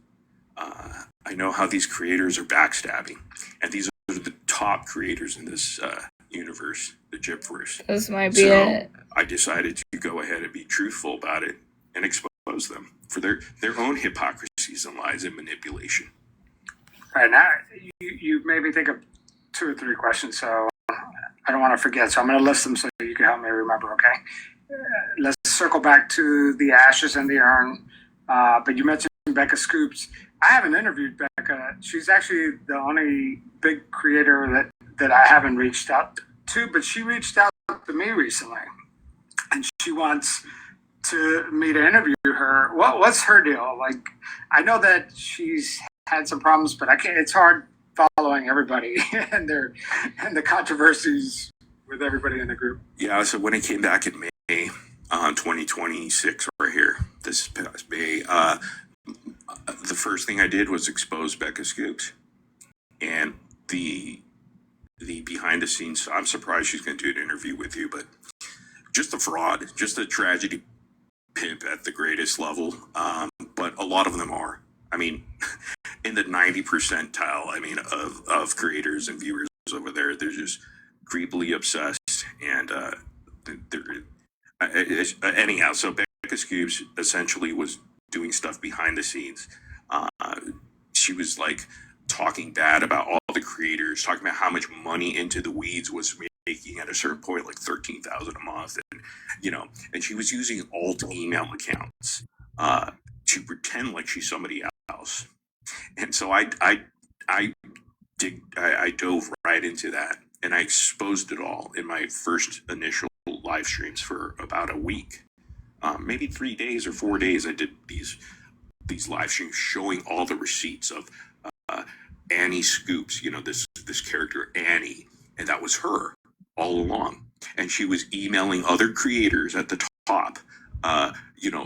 I know how these creators are backstabbing. And these are the top creators in this universe, the Gypverse. This might be it. I decided to go ahead and be truthful about it and expose them for their own hypocrisies and lies and manipulation. All right, now you made me think of 2 or 3 questions, so I don't want to forget. So I'm going to list them so you can help me remember, okay? let's circle back to the ashes and the urn. But you mentioned Becca Scoops. I haven't interviewed Becca. She's actually the only big creator that I haven't reached out to, but she reached out to me recently, and she wants me to interview her. What's her deal? Like, I know that she's had some problems, but I can't. It's hard following everybody and the controversies with everybody in the group. Yeah, so when I came back in May, 2026, right here, this past May, the first thing I did was expose Becca Scoops, and the behind the scenes. I'm surprised she's going to do an interview with you, but just a fraud, just a tragedy pimp at the greatest level. But a lot of them are. I mean, in the 90 percentile, I mean, of creators and viewers over there, they're just creepily obsessed, and anyhow. So Becca Scoops essentially was doing stuff behind the scenes. She was like talking bad about all the creators, talking about how much money Into the Weeds was making at a certain point, like $13,000 a month, and and she was using alt email accounts to pretend like she's somebody else. And so I dove right into that, and I exposed it all in my first initial live streams for about a week, maybe 3 days or 4 days. I did these live streams showing all the receipts of Annie Scoops, this character Annie, and that was her all along. And she was emailing other creators at the top,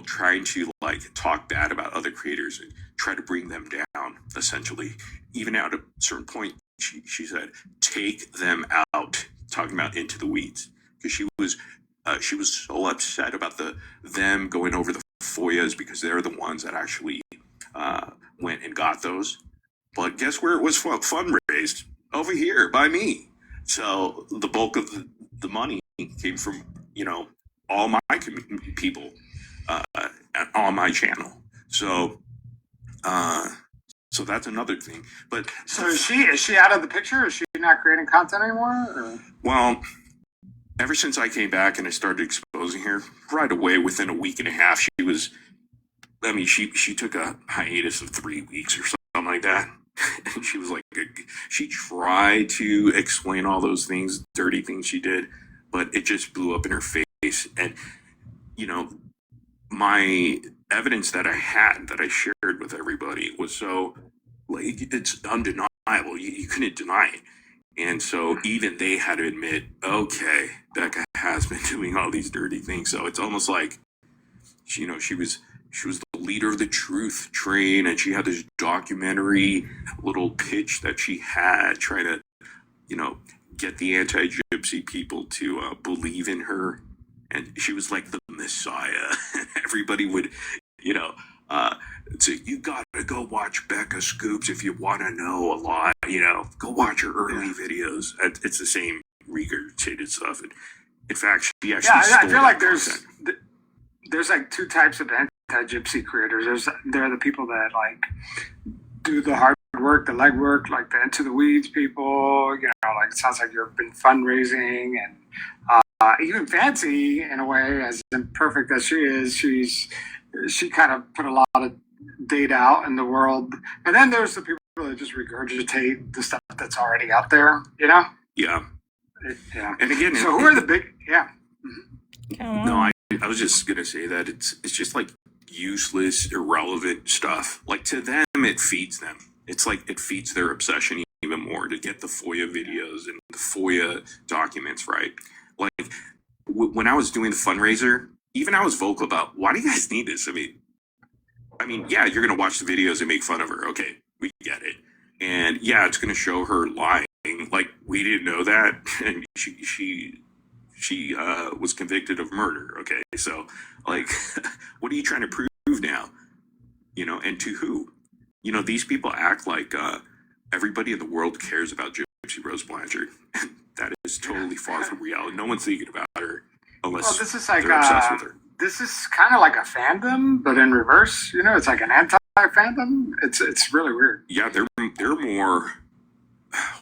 trying to like talk bad about other creators and try to bring them down, essentially. Even at a certain point, she said, "Take them out," talking about Into the Weeds, because she was so upset about them going over the FOIAs, because they're the ones that actually went and got those. But guess where it was fundraised? Over here by me. So the bulk of the money came from all my people on my channel. So that's another thing. But so is she out of the picture? Is she not creating content anymore? Or? Well, ever since I came back and I started exposing her, right away within a week and a half, she took a hiatus of 3 weeks or something like that. And she was like, she tried to explain all those things, dirty things she did, but it just blew up in her face. And my evidence that I had, that I shared with everybody, was so like, it's undeniable. You couldn't deny it. And so even they had to admit, okay, Becca has been doing all these dirty things. So it's almost like, she was the leader of the truth train, and she had this documentary little pitch that she had, trying to, get the anti-gypsy people to believe in her. And she was like the messiah. Everybody would, say, you gotta go watch Becca Scoops if you want to know a lot, go watch her early videos. It's the same regurgitated stuff. And in fact, she actually I feel like there's like two types of anti-gypsy creators. There are the people that like do the hard work, the legwork, like the Into the Weeds people. Like it sounds like you've been fundraising, and even Fancy, in a way, as imperfect as she is, she kind of put a lot of data out in the world. And then there's the people that just regurgitate the stuff that's already out there. Yeah. Yeah. And again, so who are the big? Yeah. No, I was just gonna say that it's just like useless, irrelevant stuff. Like, to them, it feeds them. It's like it feeds their obsession even more to get the FOIA videos and the FOIA documents right. Like when I was doing the fundraiser, even I was vocal about, why do you guys need this? I mean, yeah, you're gonna watch the videos and make fun of her. Okay, we get it. And yeah, it's gonna show her lying. Like, we didn't know that, and she was convicted of murder. Okay, so like, what are you trying to prove now? And to who? These people act like everybody in the world cares about Gypsy Rose Blanchard, and that is totally far from reality. No one's thinking about her unless this is like they're obsessed with her. This is kind of like a fandom, but in reverse. It's like an anti-fandom. It's really weird. Yeah, they're more.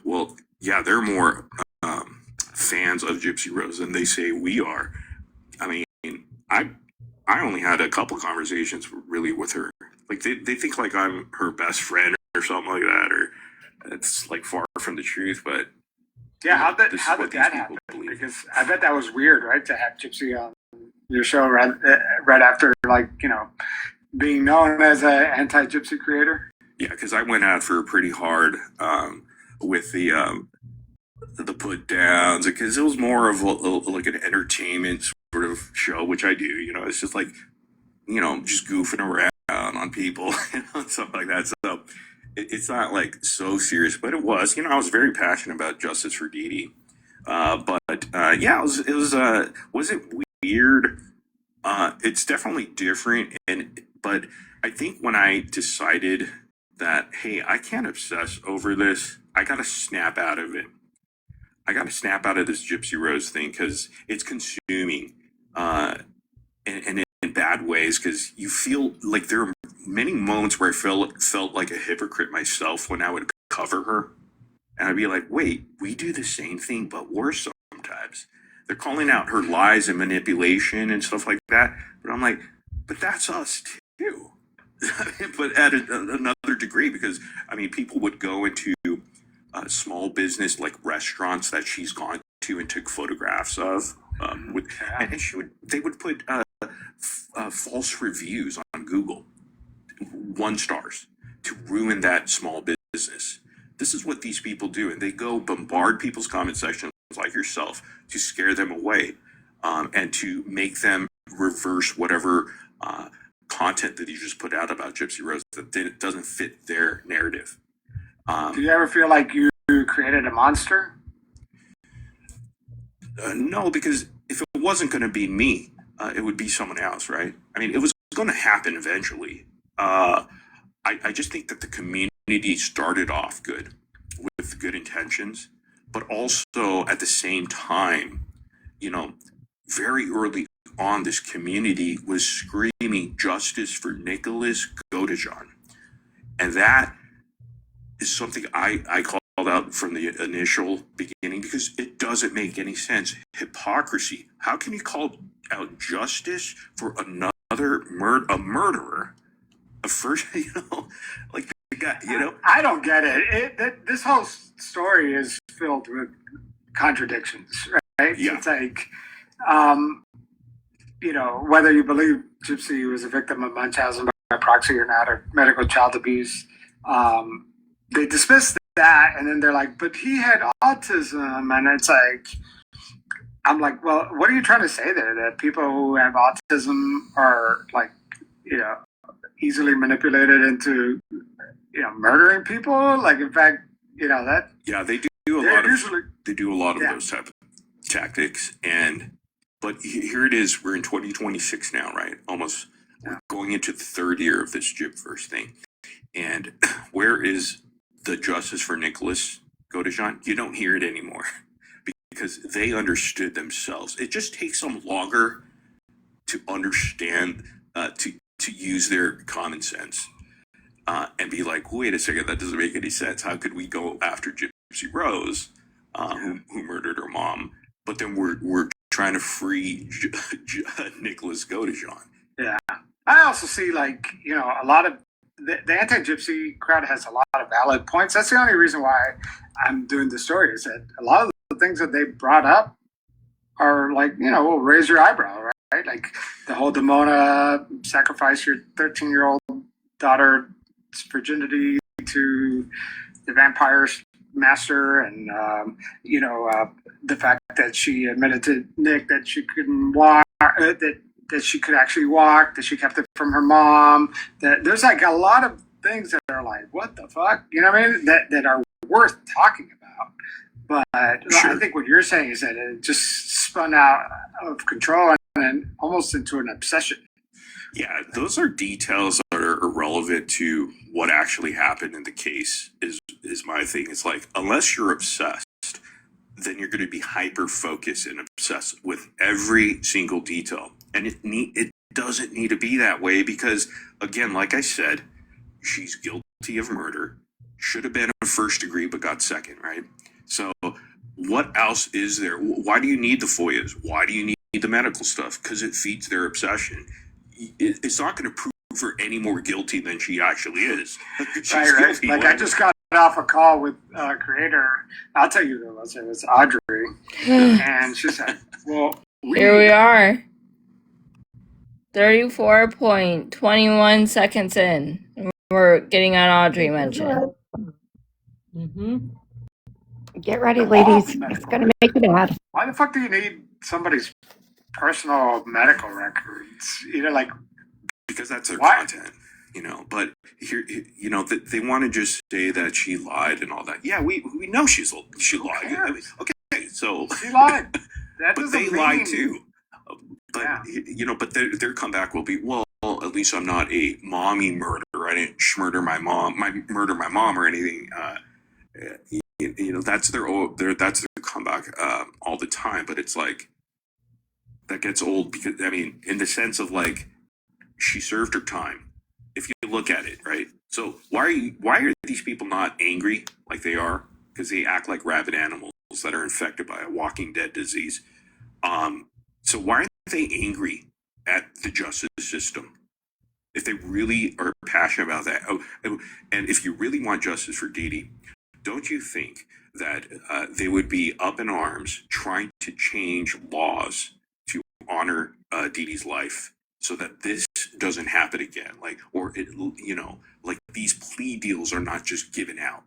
Well, yeah, they're more fans of Gypsy Rose than they say we are. I mean, I I only had a couple conversations really with her. Like they think like I'm her best friend or something like that, or it's like far from the truth. But Yeah, this is how what did these that people happen? believe. Because I bet that was weird, right? To have Gypsy on your show right after, like, being known as an anti-Gypsy creator. Yeah, because I went after her pretty hard with the put downs, because it was more of like an entertainment sort of show, which I do. It's just like just goofing around on people and stuff like that. So it's not like so serious, but it was. I was very passionate about justice for Dee Dee. But yeah, was it weird? It's definitely different, but I think when I decided that, hey, I can't obsess over this, I gotta snap out of it. I gotta snap out of this Gypsy Rose thing because it's consuming, and in bad ways. Because you feel like there are many moments where I felt like a hypocrite myself when I would cover her, and I'd be like, wait, we do the same thing, but worse sometimes. They're calling out her lies and manipulation and stuff like that. But I'm like, but that's us too. But at another degree, because people would go into small business like restaurants that she's gone to and took photographs of, and they would put false reviews on Google, 1 stars, to ruin that small business. This is what these people do, and they go bombard people's comment sections like yourself to scare them away, and to make them reverse whatever content that you just put out about Gypsy Rose that doesn't fit their narrative. Do you ever feel like you created a monster? No, because if it wasn't going to be me, it would be someone else, right? It was going to happen eventually. I just think that the community started off good with good intentions, but also at the same time, very early on, this community was screaming justice for Nicholas Godejohn. And that is something I called out from the initial beginning because it doesn't make any sense. Hypocrisy. How can you call out justice for another murderer? A first, like the guy, I don't get it. This whole story is filled with contradictions, right? Yeah. It's like, whether you believe Gypsy was a victim of Munchausen by proxy or not, or medical child abuse, they dismiss that, and then they're like, but he had autism, and it's like, I'm like, well, what are you trying to say there? That people who have autism are like, easily manipulated into, murdering people? Like, in fact, that. Yeah, they do a lot of those type of tactics, but here it is. We're in 2026 now, right? Almost we're going into the third year of this Gypverse thing, and where is the justice for Nicholas Godejohn? You don't hear it anymore because they understood themselves. It just takes them longer to understand, to use their common sense, and be like, wait a second, that doesn't make any sense. How could we go after Gypsy Rose, who murdered her mom, but then we're trying to free Nicholas Godejohn? Yeah, I also see, like, a lot of the anti-Gypsy crowd has a lot of valid points. That's the only reason why I'm doing the story, is that a lot of the things that they brought up are like, will raise your eyebrow, right? Like the whole Demona sacrifice your 13-year-old daughter's virginity to the vampire master, and the fact that she admitted to Nick that she couldn't walk, that she could actually walk, that she kept it from her mom. That there's like a lot of things that are like, what the fuck? You know what I mean? That are worth talking about. But sure. I think what you're saying is that it just spun out of control and almost into an obsession. Yeah, those are details that are irrelevant to what actually happened in the case, is my thing. It's like, unless you're obsessed, then you're going to be hyper focused and obsessed with every single detail. And it doesn't need to be that way because, again, like I said, she's guilty of murder. Should have been a first degree, but got second, right? So what else is there? Why do you need the FOIAs? Why do you need the medical stuff because it feeds their obsession. It's not going to prove her any more guilty than she actually is. She's Right. guilty. Like I just got off a call with creator. I'll tell you who it was. It was Audrey, and she said, "Well, Here we are. 34.21 seconds in. We're getting on Audrey mention. Get ready, ladies. It's going to make you mad. Why the fuck do you need somebody's personal medical records? Like because that's their why? content, But here, they want to just say that she lied and all that. Yeah, we know she lied. I mean, okay, so she lied. That but they lie too. But yeah. But their comeback will be, well, at least I'm not a mommy murderer. I didn't murder my mom or anything. That's that's their comeback all the time. But it's like that gets old because in the sense of like she served her time. If you look at it, right? So why are these people not angry like they are? Because they act like rabid animals that are infected by a walking dead disease. So why aren't they angry at the justice system? If they really are passionate about that, and if you really want justice for Dee Dee, don't you think that they would be up in arms trying to change laws to honor Dee Dee's life so that this doesn't happen again? Like these plea deals are not just given out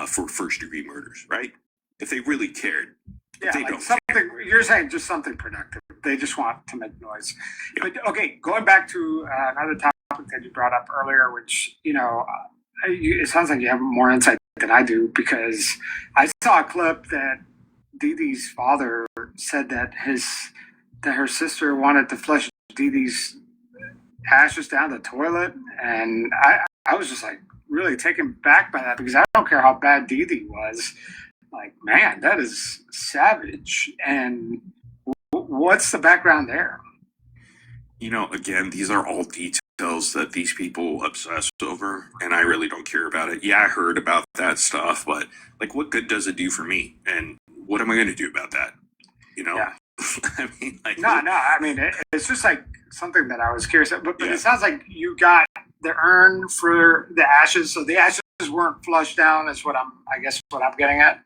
for first-degree murders, right? If they really cared. Yeah, they like don't something care. You're saying just something productive. They just want to make noise. Yeah. But okay, going back to another topic that you brought up earlier, which it sounds like you have more insight than I do, because I saw a clip that Dee Dee's father said that her sister wanted to flush Dee Dee's ashes down the toilet, and I was just like really taken back by that, because I don't care how bad Dee Dee was. Like, man, that is savage. And what's the background there? Again, these are all details that these people obsess over, and I really don't care about it. Yeah, I heard about that stuff, but like, what good does it do for me? And what am I going to do about that? Yeah. No. It's just like something that I was curious about. But It sounds like you got the urn for the ashes, so the ashes weren't flushed down. Is what I'm getting at.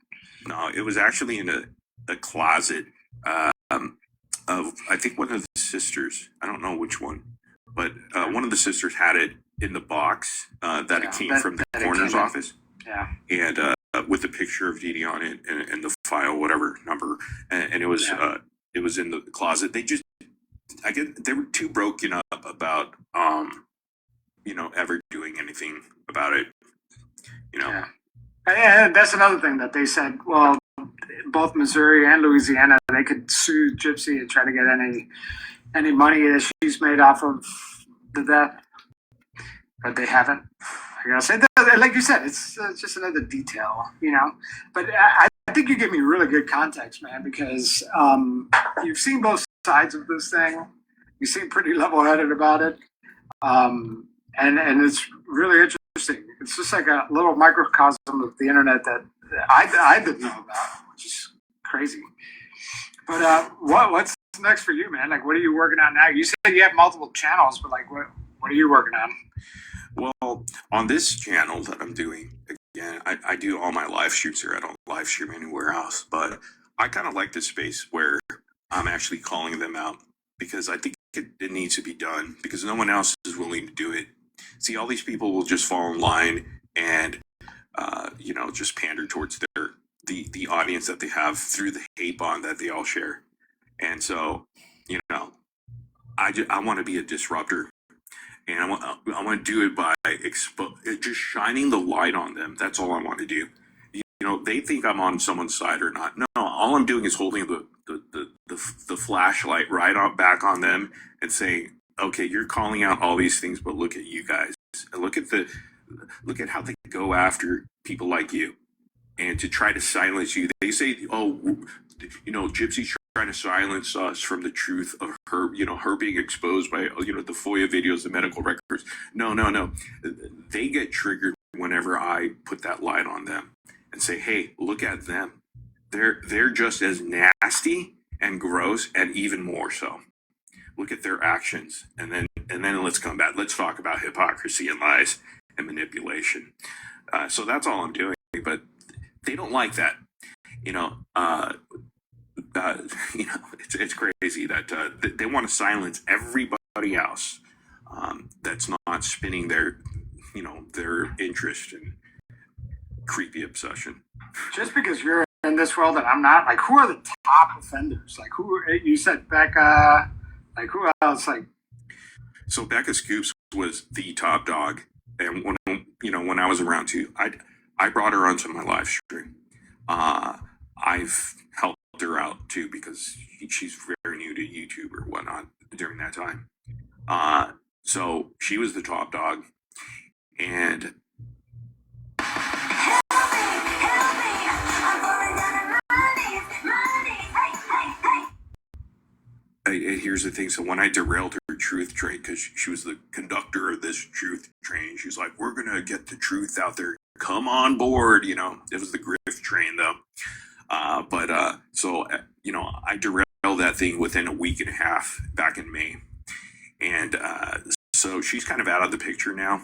No, it was actually in a closet of, I think, one of the sisters. I don't know which one, but one of the sisters had it in the box that it came from the coroner's office. Yeah. And with a picture of Dee Dee on it and the file, whatever number, and it was in the closet. They were too broken up about ever doing anything about it. Yeah. And that's another thing that they said. Well, both Missouri and Louisiana, they could sue Gypsy and try to get any money that she's made off of the death, but they haven't. I gotta say that, like you said, it's just another detail, But I think you give me really good context, man, because you've seen both sides of this thing. You seem pretty level-headed about it, and it's really interesting. It's just like a little microcosm of the internet that I didn't know about, which is crazy. But what's next for you, man? Like, what are you working on now? You said you have multiple channels, but like, what are you working on? Well, on this channel that I'm doing, again, I do all my live shoots here. I don't live stream anywhere else, but I kind of like this space where I'm actually calling them out, because I think it needs to be done, because no one else is willing to do it. See, all these people will just fall in line and, just pander towards the audience that they have through the hate bond that they all share. And so, I want to be a disruptor, and I want to do it by just shining the light on them. That's all I want to do. They think I'm on someone's side or not. No, all I'm doing is holding the flashlight right back on them and saying, okay, you're calling out all these things, but look at you guys. Look at how they go after people like you, and to try to silence you. They say, oh, Gypsy's trying to silence us from the truth of her, her being exposed by, the FOIA videos, the medical records. No. They get triggered whenever I put that light on them and say, hey, look at them. They're just as nasty and gross, and even more so. Look at their actions, and then let's come back. Let's talk about hypocrisy and lies and manipulation. So that's all I'm doing. But they don't like that. You know, it's crazy that they want to silence everybody else that's not spinning their interest in creepy obsession. Just because you're in this world and I'm not, like, who are the top offenders? Like, who you said Becca? Like, who else? Like, so Becca Scoops was the top dog, and when I was around too, I brought her onto my live stream. I've helped her out too because she's very new to YouTube or whatnot during that time. So she was the top dog, and here's the thing. So when I derailed her truth train, because she was the conductor of this truth train, she's like, "We're gonna get the truth out there. Come on board." You know, it was the grift train though. So I derailed that thing within a week and a half back in May, and so she's kind of out of the picture now.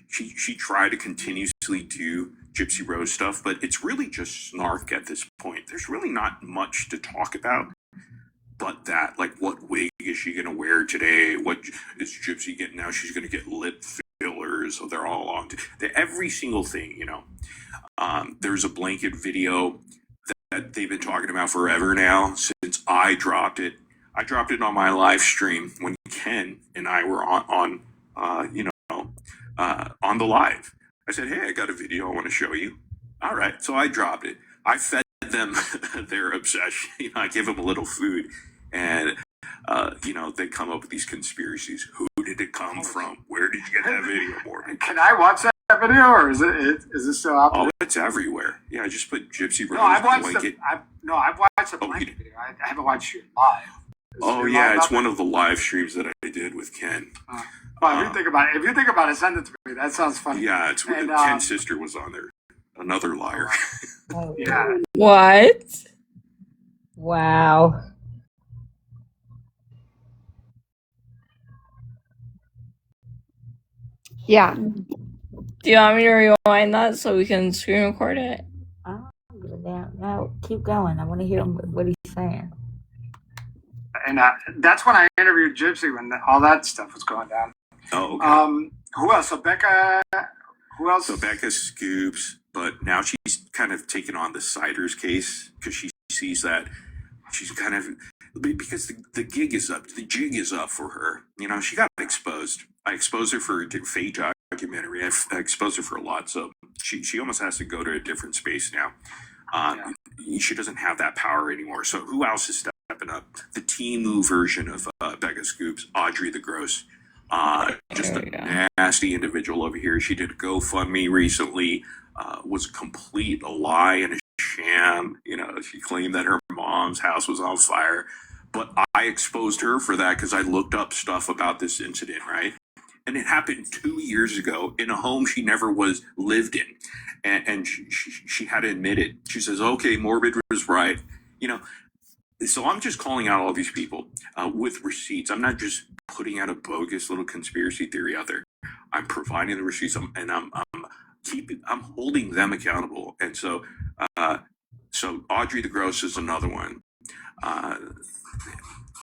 She tried to continuously do Gypsy Rose stuff, but it's really just snark at this point. There's really not much to talk about. But that, like, what wig is she going to wear today? What is Gypsy getting now? She's going to get lip fillers, so they're all on. Every single thing, There's a blanket video that they've been talking about forever now, since I dropped it. I dropped it on my live stream when Ken and I were on the live. I said, "Hey, I got a video I want to show you." All right, so I dropped it. I fed them their obsession. I give them a little food, and they come up with these conspiracies. Who did it come from? Where did you get that video, Morgan? can I watch that video, or is it still out there? Oh, it's everywhere. Yeah, I just put Gypsy Rose I've watched blanket. I've watched the blanket video. I haven't watched it live. It's one of the live streams that I did with Ken. Well, if you think about it, send it to me. That sounds funny. Yeah, it's when Ken's sister was on there. Another liar. Yeah. What? Wow. Yeah. Do you want me to rewind that so we can screen record it? I don't give a damn. No, keep going. I want to hear what he's saying. And that's when I interviewed Gypsy when all that stuff was going down. Oh, okay. Who else? So Becca. Who else? So Becca Scoops, but now she's kind of taken on the Siders case because she sees that she's kind of, because the gig is up, the jig is up for her. She got exposed. I exposed her for a fake documentary. I exposed her for a lot, so she almost has to go to a different space now. She doesn't have that power anymore. So who else is stepping up? The Temu version of Becca Scoops, Audrey the Gross. Just a nasty individual over here. She did a GoFundMe recently, was a complete lie and a sham. She claimed that her mom's house was on fire, but I exposed her for that because I looked up stuff about this incident, right? And it happened 2 years ago in a home she never lived in, and she had to admit it. She says, "Okay, Morbid was right," So I'm just calling out all these people with receipts. I'm not just putting out a bogus little conspiracy theory out there. I'm providing the receipts, and I'm holding them accountable. And so Audrey the Gross is another one.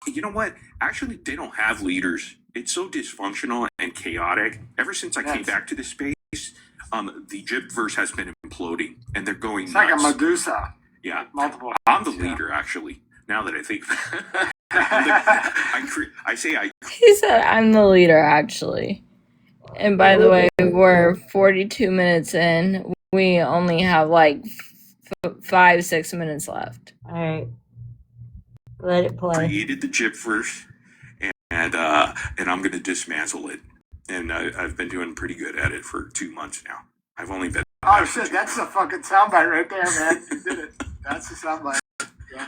You know what? Actually, they don't have leaders. It's so dysfunctional and chaotic. Ever since I came back to this space, the Gypverse has been imploding, and they're going nuts. Like a Medusa. Yeah, like multiple. I'm the leader, actually. Now that I think, I say I. He said, "I'm the leader, actually." And by the way, we're 42 minutes in. We only have like 5-6 minutes left. All right. Let it play. Created the Gypverse, and I'm going to dismantle it. And I've been doing pretty good at it for 2 months now. I've only been. Oh shit! That's a fucking soundbite right there, man. You did it. That's a soundbite. Yeah.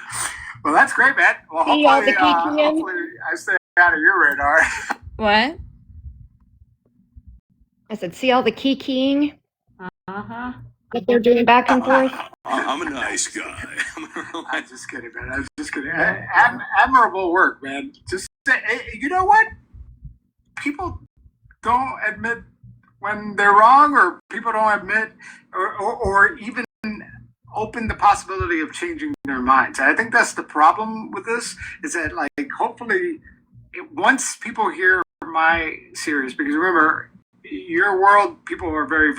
Well, that's great, man. Well, hopefully I stay out of your radar. What? I said, see all the keying? Uh-huh. that they're doing back and forth? I'm a nice guy. I'm just kidding, man. I'm just kidding. Admirable work, man. Just you know what? People don't admit when they're wrong, or people don't admit, or even open the possibility of changing their minds. I think that's the problem with this. Is that like hopefully, once people hear my series, because remember, your world, people are very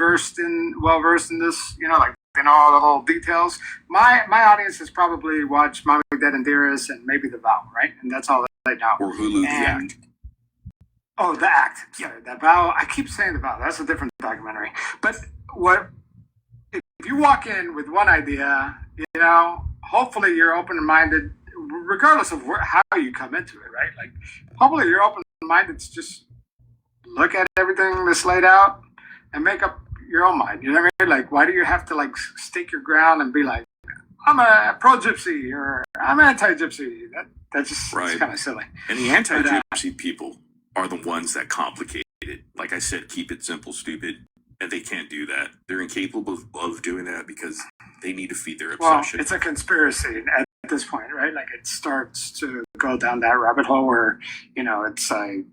well versed in this. You know, like they know all the little details. My audience has probably watched Mommy, Dead, and Dearest, and maybe The Vow, right? And that's all they know. Or Hulu, The Act. Oh, The Act. Yeah, The Vow. I keep saying The Vow. That's a different documentary. But if you walk in with one idea, you know, hopefully you're open-minded, regardless of how you come into it, right? Like, hopefully you're open-minded to just look at everything that's laid out and make up your own mind. You know what I mean? Like, why do you have to like stake your ground and be like, I'm a pro-gypsy or I'm anti-gypsy? That's just right. kind of silly. And the anti-gypsy people are the ones that complicate it. Like I said, keep it simple, stupid. And they can't do that. They're incapable of doing that because they need to feed their obsession. Well, it's a conspiracy at this point, right? Like it starts to go down that rabbit hole where, you know, it's like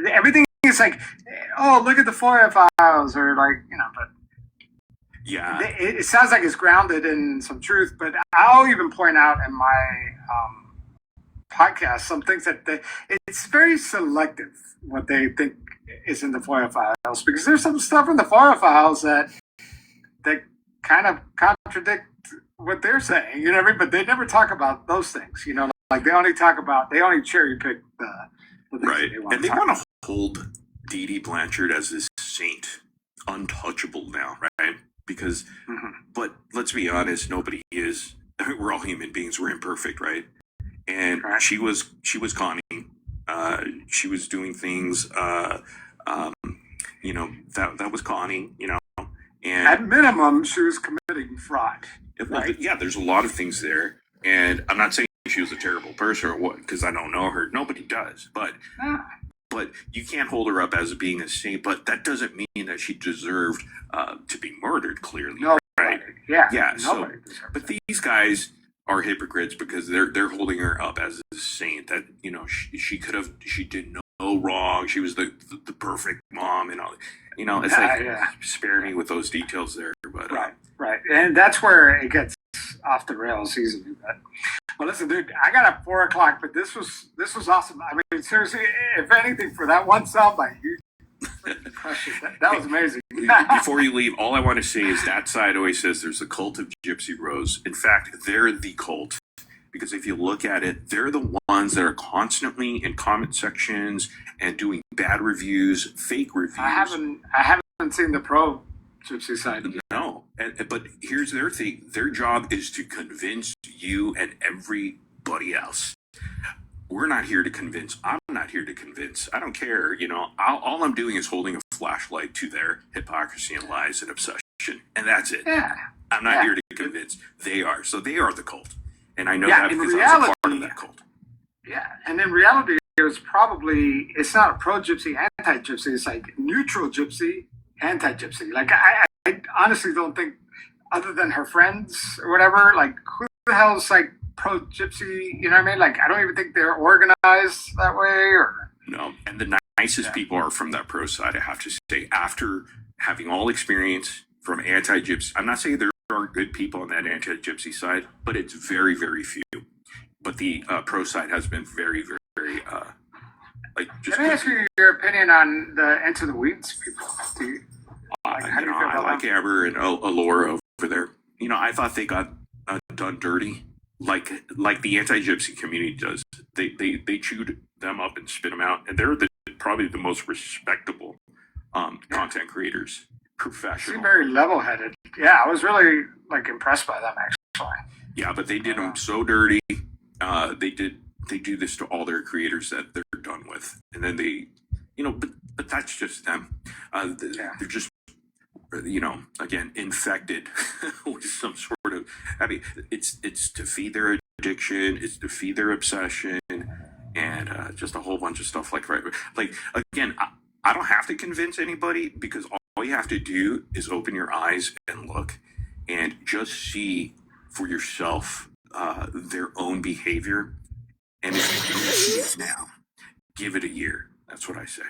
everything is like, oh, look at the FOIA files, or like, you know, but yeah, it sounds like it's grounded in some truth. But I'll even point out in my podcast some things that it's very selective what they think is in the FOIA files, because there's some stuff in the FOIA files that kind of contradict what they're saying, you know what I mean? But they never talk about those things, you know, like they only cherry pick the things right. that they want and to they talk want to hold Dee Dee Blanchard as this saint, untouchable now, right? Because, but let's be honest, nobody is. We're all human beings. We're imperfect, right? And Right. she was conning. She was doing things. You know, that was conning. You know, and At minimum, she was committing fraud. well, Right. yeah, there's a lot of things there. And I'm not saying she was a terrible person or what, because I don't know her. Nobody does. But you can't hold her up as being a saint. But that doesn't mean that she deserved to be murdered. Clearly, No, right? Yeah. So, Nobody deserves but it. these guys are hypocrites because they're holding her up as a saint. That, you know, she did no wrong. She was the perfect mom and all. You know, it's like spare me with those details there. But Right, and that's where it gets off the rails easily. But well, listen, dude, I got a 4:00, but this was awesome. I mean, seriously, if anything, for that one soundbite, you crushed it. That was amazing. Before you leave, all I want to say is that side always says there's a cult of Gypsy Rose. In fact, they're the cult. Because if you look at it, they're the ones that are constantly in comment sections and doing bad reviews, fake reviews. I haven't seen the pro Gypsy side yet. No, but here's their thing. Their job is to convince you and everybody else. We're not here to convince. I'm not here to convince. I don't care. You know, all I'm doing is holding a flashlight to their hypocrisy and lies and obsession, and that's it. Yeah. I'm not here to convince. They are. So they are the cult. And I know Yeah, that because in I was a reality- part of that cult. Yeah, and in reality, it's not a pro-gypsy, anti-gypsy. It's like neutral gypsy, anti-gypsy. Like, I honestly don't think, other than her friends or whatever, like, who the hell's like pro-gypsy, you know what I mean? Like, I don't even think they're organized that way, or... No, and the nicest people are from that pro side, I have to say, after having all experience from anti-gypsy. I'm not saying there are good people on that anti-gypsy side, but it's very, very few. But the pro side has been very, very, like, just... Can I ask you your opinion on the Into the Weeds people? Do you, like, how do you feel I about like them? Amber and Alora over there. You know, I thought they got done dirty, like the anti-gypsy community does. They chewed them up and spit them out, and they're probably the most respectable content creators, professional. Seem very level-headed. Yeah, I was really like impressed by them actually. Yeah, but they did them so dirty. They do this to all their creators that they're done with, and then they, you know, but that's just them. They're just, you know, again, infected with some sort of. I mean, it's to feed their addiction, it's to feed their obsession, and just a whole bunch of stuff like again, I don't have to convince anybody because all all you have to do is open your eyes and look and just see for yourself their own behavior. And if you don't see it now, give it a year. That's what I say.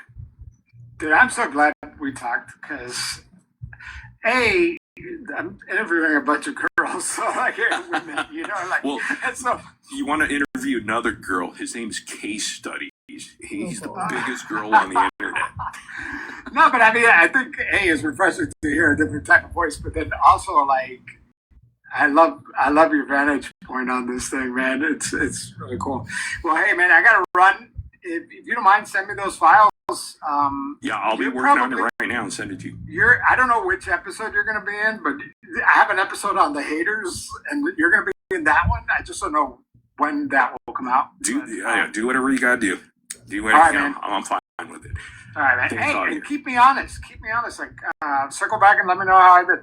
Dude, I'm so glad we talked because, A, I'm interviewing a bunch of girls, so like, women, you know, like, Well, so you want to interview another girl. His name's Case Studies. He's the biggest girl on the internet. No, but I mean, I think A is refreshing to hear a different type of voice, but then also like, I love your vantage point on this thing, man. It's really cool. Well, hey, man, I gotta run. If you don't mind, send me those files. Yeah, I'll be working on it right now and send it to you. I don't know which episode you're gonna be in, but I have an episode on the haters, and you're gonna be in that one. I just don't know when that will come out. Do whatever you gotta do. Do whatever. All right, man. I'm fine with it. All right, man. Thanks, Hey, Augie. and keep me honest. Keep me honest. Like, circle back and let me know how I did.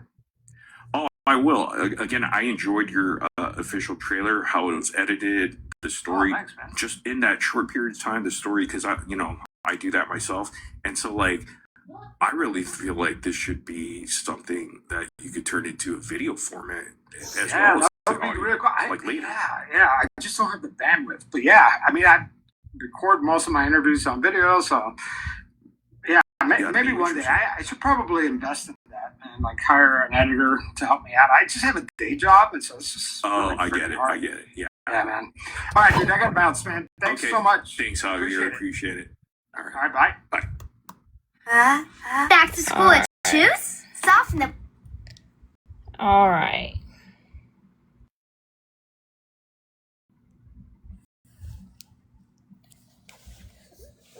Oh, I will. Again, I enjoyed your official trailer, how it was edited, the story. Oh, thanks, man. Just in that short period of time, the story, because I do that myself, and so like, I really feel like this should be something that you could turn into a video format as well as that the would be audio, really cool. like later. Yeah. I just don't have the bandwidth. But yeah, I mean, I record most of my interviews on video, so yeah, maybe one day I should probably invest in that and like hire an editor to help me out. I just have a day job, and so it's just. Oh, really I get freaking it. hard. I get it. Yeah. Yeah, man. All right, dude, I got to bounce, man. Thanks Okay. so much. Thanks, Javier. I appreciate it. All right. All right, bye. Bye. Back to school Alright. choose soften the All right.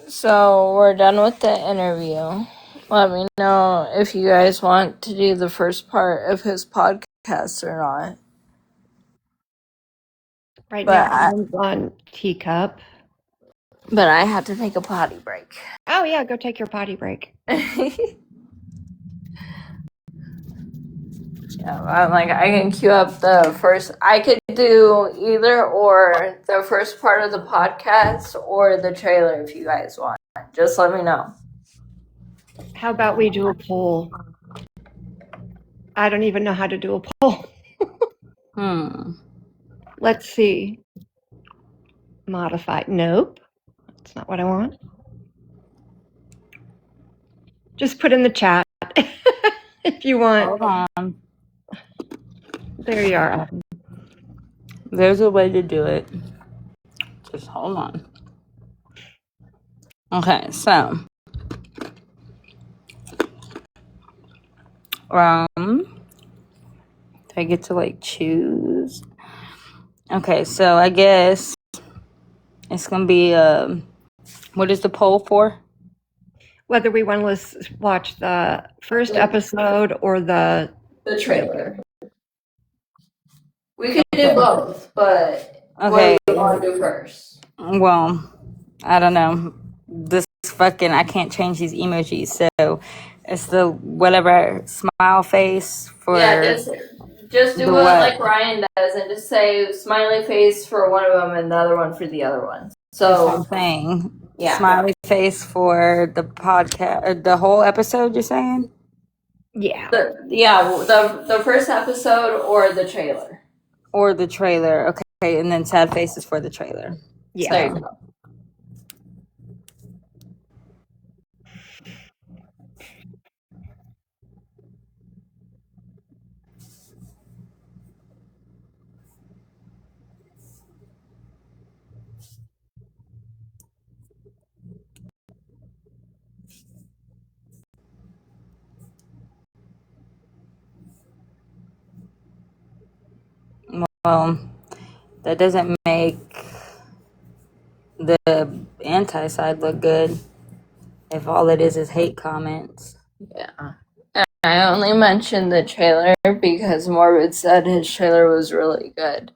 So we're done with the interview. Let me know if you guys want to do the first part of his podcast or not. Right But now, I- I'm on teacup. But I have to take a potty break. Oh, yeah, go take your potty break. Yeah, I'm like, I can queue up the first. I could do either or the first part of the podcast or the trailer if you guys want. Just let me know. How about we do a poll? I don't even know how to do a poll. Let's see. Modify. Nope. That's not what I want. Just put in the chat if you want. Hold on. There you are. There's a way to do it. Just hold on. Okay, so I get to like choose. Okay, so I guess it's gonna be what is the poll for? Whether we want to watch the first episode or the trailer. We could do both, but Okay. what do you want to do first? Well, I don't know. This fucking I can't change these emojis, so it's the whatever smile face for Just do The what what? like Ryan does and just say smiley face for one of them and the other one for the other one. So thing. yeah. Smiley face for the podcast, or the whole episode. You're saying? yeah. The first episode or the trailer. Or the trailer. Okay, and then sad faces for the trailer. Yeah. There you go. Well, that doesn't make the anti side look good if all it is hate comments. Yeah. And I only mentioned the trailer because Morbid said his trailer was really good.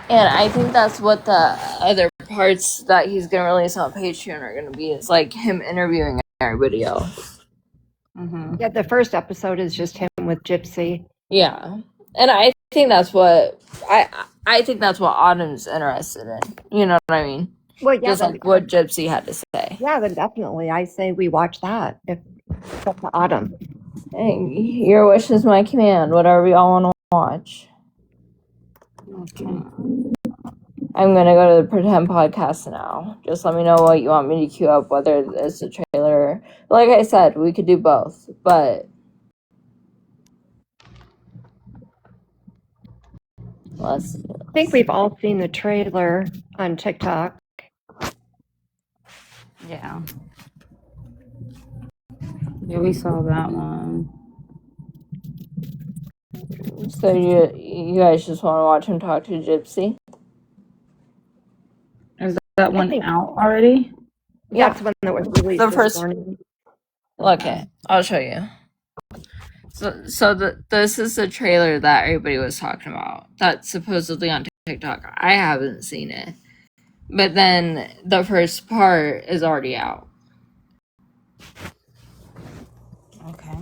And I think that's what the other parts that he's going to release on Patreon are going to be. Is like him interviewing everybody else. Mm-hmm. Yeah, the first episode is just him with Gypsy. Yeah. And I think that's what I think that's what Autumn's interested in. You know what I mean? Well, yeah, Just then, like what Gypsy had to say. yeah, then definitely. I say we watch that if that's the autumn. Hey, your wish is my command. Whatever y'all want to watch. Okay. I'm gonna go to the pretend podcast now. Just let me know what you want me to queue up, whether it's a trailer. Like I said, we could do both, but let's. I think we've all seen the trailer on TikTok. Yeah. Yeah, we saw that one. So you guys just want to watch him talk to Gypsy? Is that one think- out already? Yeah. That's one that was released The this first- morning. Okay, I'll show you. This is the trailer that everybody was talking about. That's supposedly on TikTok. I haven't seen it, but then the first part is already out. Okay.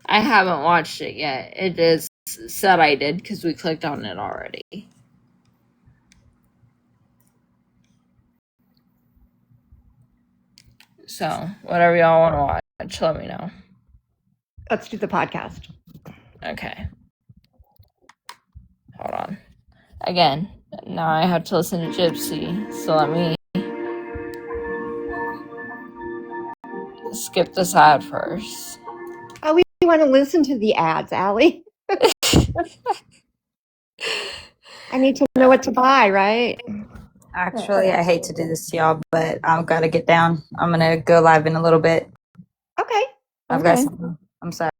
I haven't watched it yet. It is said I did because we clicked on it already. So whatever y'all want to watch, let me know. Let's do the podcast. Okay. Hold on. Again, now I have to listen to Gypsy, so let me skip this ad first. Oh, we want to listen to the ads, Allie. I need to know what to buy, right? Actually, I hate to do this to y'all, but I've got to get down. I'm going to go live in a little bit. Okay. I've got Okay. something. I'm sorry.